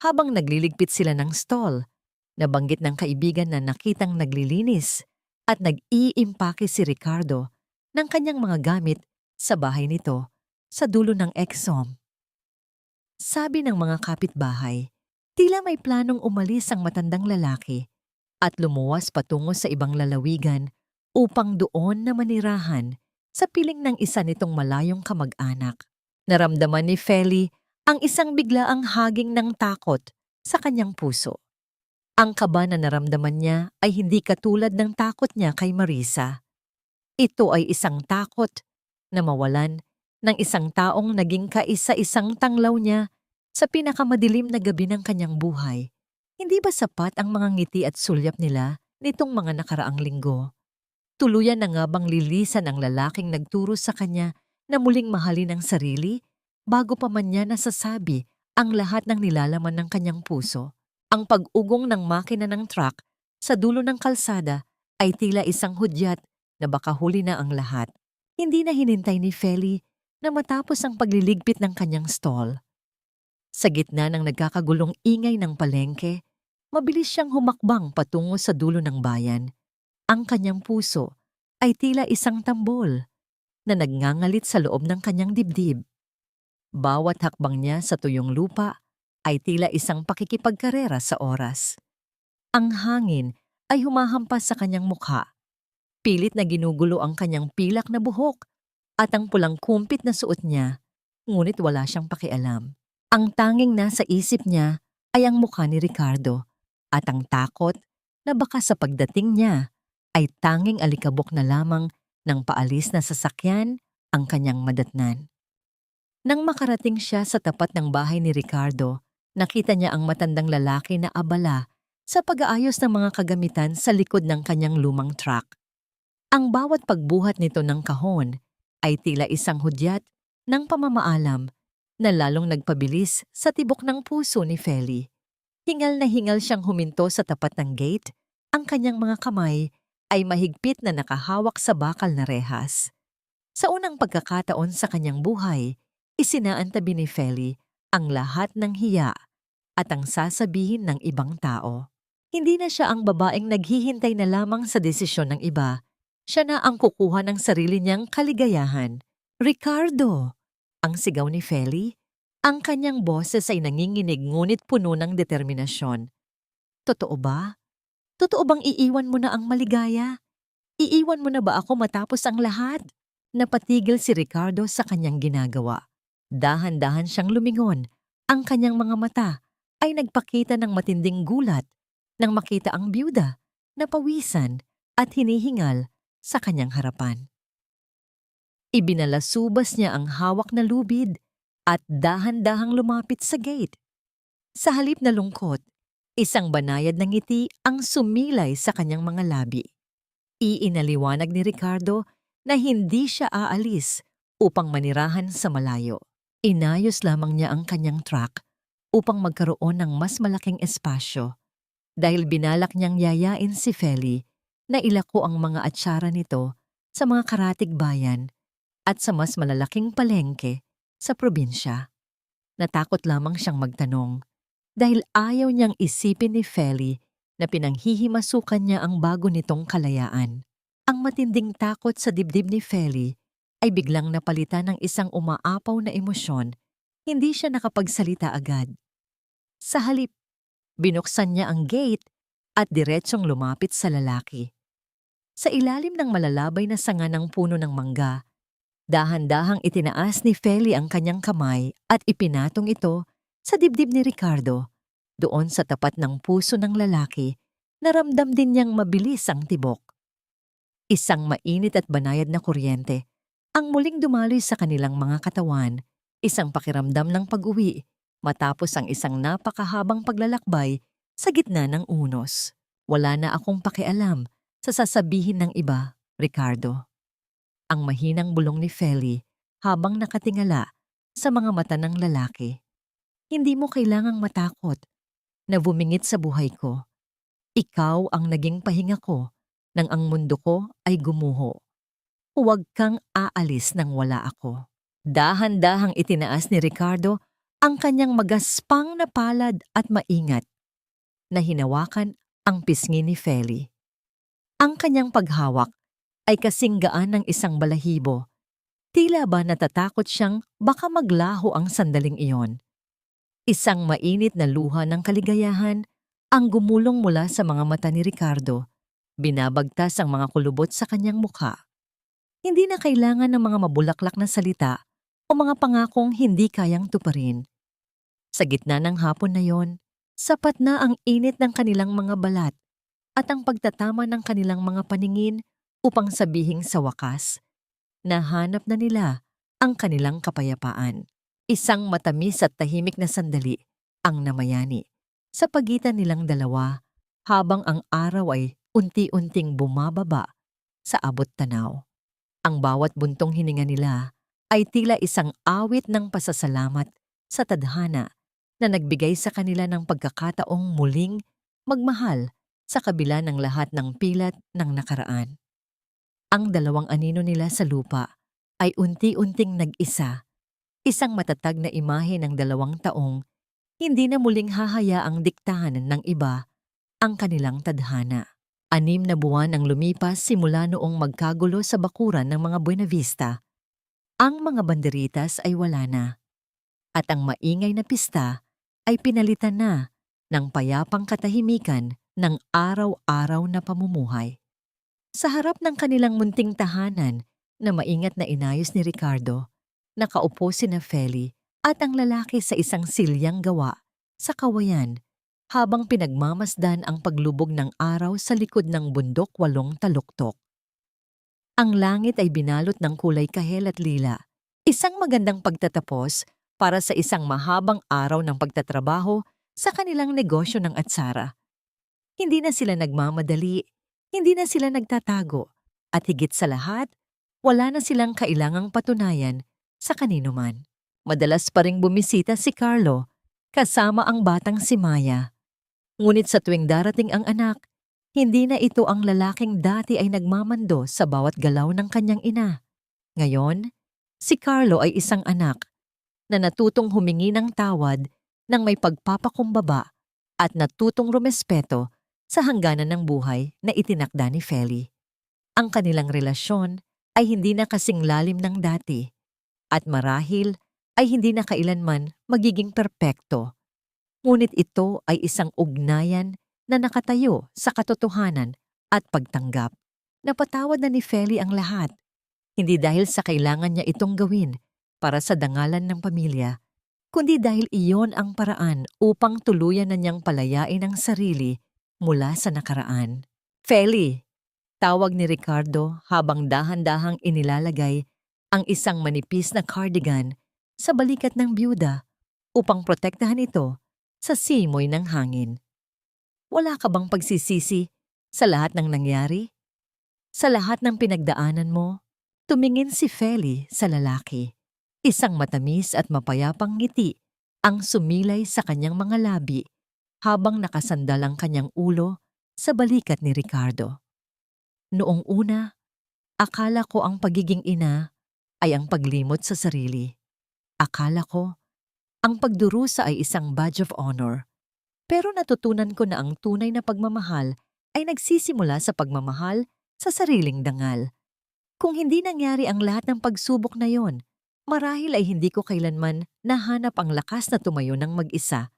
Habang nagliligpit sila ng stall, nabanggit ng kaibigan na nakitang naglilinis at nag-iimpake si Ricardo ng kanyang mga gamit sa bahay nito sa dulo ng Exom. Sabi ng mga kapitbahay, tila may planong umalis ang matandang lalaki at lumuwas patungo sa ibang lalawigan upang doon na manirahan sa piling ng isa nitong malayong kamag-anak. Naramdaman ni Feli ang isang biglaang haging ng takot sa kanyang puso. Ang kaba na naramdaman niya ay hindi katulad ng takot niya kay Marisa. Ito ay isang takot na mawalan ng isang taong naging kaisa-isang tanglaw niya sa pinakamadilim na gabi ng kanyang buhay. Hindi ba sapat ang mga ngiti at sulyap nila nitong mga nakaraang linggo? Tuluyan na nga bang lilisan ang lalaking nagturo sa kanya na muling mahalin ang sarili bago pa man niya nasasabi ang lahat ng nilalaman ng kanyang puso? Ang pag-ugong ng makina ng truck sa dulo ng kalsada ay tila isang hudyat na baka huli na ang lahat. Hindi na hinintay ni Feli na matapos ang pagliligpit ng kanyang stall. Sa gitna ng nagkakagulong ingay ng palengke, mabilis siyang humakbang patungo sa dulo ng bayan. Ang kanyang puso ay tila isang tambol na nagngangalit sa loob ng kanyang dibdib. Bawat hakbang niya sa tuyong lupa ay tila isang pakikipagkarera sa oras. Ang hangin ay humahampas sa kanyang mukha. Pilit na ginugulo ang kanyang pilak na buhok at ang pulang kumpit na suot niya, ngunit wala siyang pakialam. Ang tanging nasa isip niya ay ang mukha ni Ricardo at ang takot na baka sa pagdating niya ay tanging alikabok na lamang ng paalis na sasakyan ang kanyang madatnan. Nang makarating siya sa tapat ng bahay ni Ricardo, nakita niya ang matandang lalaki na abala sa pag-aayos ng mga kagamitan sa likod ng kanyang lumang truck. Ang bawat pagbuhat nito ng kahon ay tila isang hudyat ng pamamaalam na lalong nagpabilis sa tibok ng puso ni Feli. Hingal na hingal siyang huminto sa tapat ng gate, ang kanyang mga kamay ay mahigpit na nakahawak sa bakal na rehas. Sa unang pagkakataon sa kanyang buhay, isinaantabi ni Feli ang lahat ng hiya at ang sasabihin ng ibang tao. Hindi na siya ang babaeng naghihintay na lamang sa desisyon ng iba. Siya na ang kukuha ng sarili niyang kaligayahan. Ricardo! Ang sigaw ni Feli, ang kanyang boses ay nanginginig ngunit puno ng determinasyon. Totoo ba? Totoo bang iiwan mo na ang maligaya? Iiwan mo na ba ako matapos ang lahat? Napatigil si Ricardo sa kanyang ginagawa. Dahan-dahan siyang lumingon. Ang kanyang mga mata ay nagpakita ng matinding gulat nang makita ang byuda na pawisan at hinihingal sa kanyang harapan. Ibinalasubas niya ang hawak na lubid at dahan-dahang lumapit sa gate. Sa halip na lungkot, isang banayad na ngiti ang sumilay sa kanyang mga labi. Iinaliwanag ni Ricardo na hindi siya aalis upang manirahan sa malayo. Inayos lamang niya ang kanyang truck upang magkaroon ng mas malaking espasyo dahil binalak niyang yayain si Feli na ilako ang mga atsara nito sa mga karatig bayan at sa mas malalaking palengke sa probinsya. Natakot lamang siyang magtanong dahil ayaw niyang isipin ni Feli na pinanghihimasukan niya ang bago nitong kalayaan. Ang matinding takot sa dibdib ni Feli ay biglang napalitan ng isang umaapaw na emosyon. Hindi siya nakapagsalita agad. Sa halip, binuksan niya ang gate at diretsyong lumapit sa lalaki. Sa ilalim ng malalabay na sanga ng puno ng mangga, dahan-dahang itinaas ni Feli ang kanyang kamay at ipinatong ito sa dibdib ni Ricardo. Doon sa tapat ng puso ng lalaki, naramdam din niyang mabilis ang tibok. Isang mainit at banayad na kuryente ang muling dumaloy sa kanilang mga katawan, isang pakiramdam ng pag-uwi matapos ang isang napakahabang paglalakbay sa gitna ng unos. Wala na akong pakialam sa sasabihin ng iba, Ricardo. Ang mahinang bulong ni Feli habang nakatingala sa mga mata ng lalaki. Hindi mo kailangang matakot na bumingit sa buhay ko. Ikaw ang naging pahinga ko nang ang mundo ko ay gumuho. Huwag kang aalis nang wala ako. Dahan-dahang itinaas ni Ricardo ang kanyang magaspang na palad at maingat na hinawakan ang pisngi ni Feli. Ang kanyang paghawak ay kasing gaan ng isang balahibo. Tila ba natatakot siyang baka maglaho ang sandaling iyon. Isang mainit na luha ng kaligayahan ang gumulong mula sa mga mata ni Ricardo. Binabagtas ang mga kulubot sa kanyang mukha. Hindi na kailangan ng mga mabulaklak na salita o mga pangakong hindi kayang tuparin. Sa gitna ng hapon na yon, sapat na ang init ng kanilang mga balat at ang pagtatama ng kanilang mga paningin upang sabihing sa wakas, nahanap na nila ang kanilang kapayapaan. Isang matamis at tahimik na sandali ang namayani sa pagitan nilang dalawa habang ang araw ay unti-unting bumababa sa abot tanaw. Ang bawat buntong hininga nila ay tila isang awit ng pasasalamat sa tadhana na nagbigay sa kanila ng pagkakataong muling magmahal sa kabila ng lahat ng pilat ng nakaraan. Ang dalawang anino nila sa lupa ay unti-unting nag-isa, isang matatag na imahe ng 2 taong hindi na muling hahayaang diktahan ng iba ang kanilang tadhana. 6 na buwan ang lumipas simula noong magkagulo sa bakuran ng mga Buenavista. Ang mga banderitas ay wala na, at ang maingay na pista ay pinalitan na ng payapang katahimikan ng araw-araw na pamumuhay. Sa harap ng kanilang munting tahanan na maingat na inayos ni Ricardo, nakaupo sina Feli at ang lalaki sa isang silyang gawa sa kawayan habang pinagmamasdan ang paglubog ng araw sa likod ng bundok 8 taluktok. Ang langit ay binalot ng kulay kahel at lila, isang magandang pagtatapos para sa isang mahabang araw ng pagtatrabaho sa kanilang negosyo ng atsara. Hindi na sila nagmamadali, hindi na sila nagtatago, at higit sa lahat, wala na silang kailangang patunayan sa kanino man. Madalas pa ring bumisita si Carlo, kasama ang batang si Maya. Ngunit sa tuwing darating ang anak, hindi na ito ang lalaking dati ay nagmamando sa bawat galaw ng kanyang ina. Ngayon, si Carlo ay isang anak na natutong humingi ng tawad ng may pagpapakumbaba at natutong rumespeto sa hangganan ng buhay na itinakda ni Feli. Ang kanilang relasyon ay hindi na kasing lalim ng dati at marahil ay hindi na kailanman magiging perpekto. Ngunit ito ay isang ugnayan na nakatayo sa katotohanan at pagtanggap. Napatawad na ni Feli ang lahat, hindi dahil sa kailangan niya itong gawin para sa dangalan ng pamilya, kundi dahil iyon ang paraan upang tuluyan na niyang palayain ang sarili mula sa nakaraan. Feli, tawag ni Ricardo habang dahan-dahang inilalagay ang isang manipis na cardigan sa balikat ng byuda upang protektahan ito sa simoy ng hangin. Wala ka bang pagsisisi sa lahat ng nangyari? Sa lahat ng pinagdaanan mo, tumingin si Feli sa lalaki. Isang matamis at mapayapang ngiti ang sumilay sa kanyang mga labi habang nakasandal ang kanyang ulo sa balikat ni Ricardo. Noong una, akala ko ang pagiging ina ay ang paglimot sa sarili. Akala ko ang pagdurusa ay isang badge of honor. Pero natutunan ko na ang tunay na pagmamahal ay nagsisimula sa pagmamahal sa sariling dangal. Kung hindi nangyari ang lahat ng pagsubok na yon, marahil ay hindi ko kailanman nahanap ang lakas na tumayo ng mag-isa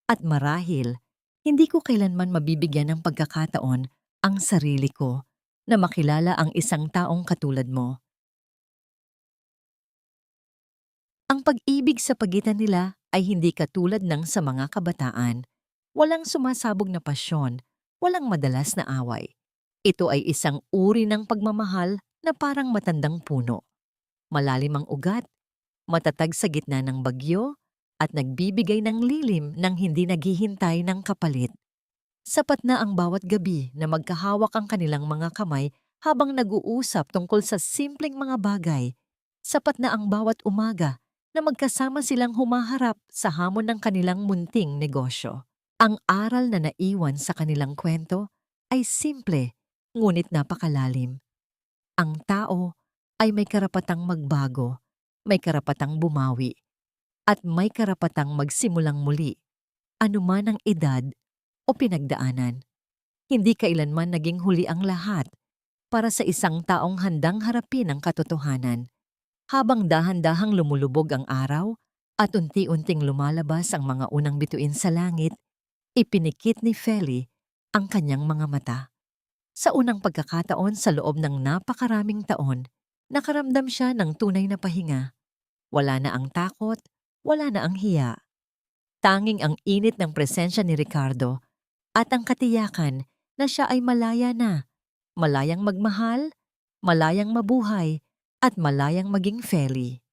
at marahil hindi ko kailanman mabibigyan ng pagkakataon ang sarili ko na makilala ang isang taong katulad mo. Ang pag-ibig sa pagitan nila ay hindi katulad ng sa mga kabataan. Walang sumasabog na pasyon, walang madalas na away. Ito ay isang uri ng pagmamahal na parang matandang puno. Malalim ang ugat, matatag sa gitna ng bagyo, at nagbibigay ng lilim ng hindi naghihintay ng kapalit. Sapat na ang bawat gabi na magkahawak ang kanilang mga kamay habang nag-uusap tungkol sa simpleng mga bagay. Sapat na ang bawat umaga na magkasama silang humaharap sa hamon ng kanilang munting negosyo. Ang aral na naiwan sa kanilang kwento ay simple, ngunit napakalalim. Ang tao ay may karapatang magbago, may karapatang bumawi, at may karapatang magsimulang muli, anuman ang edad o pinagdaanan. Hindi kailanman naging huli ang lahat para sa isang taong handang harapin ang katotohanan. Habang dahan-dahang lumulubog ang araw at unti-unting lumalabas ang mga unang bituin sa langit, ipinikit ni Feli ang kanyang mga mata. Sa unang pagkakataon sa loob ng napakaraming taon, nakaramdam siya ng tunay na pahinga. Wala na ang takot, wala na ang hiya. Tanging ang init ng presensya ni Ricardo at ang katiyakan na siya ay malaya na, malayang magmahal, malayang mabuhay, at malayang maging Feli.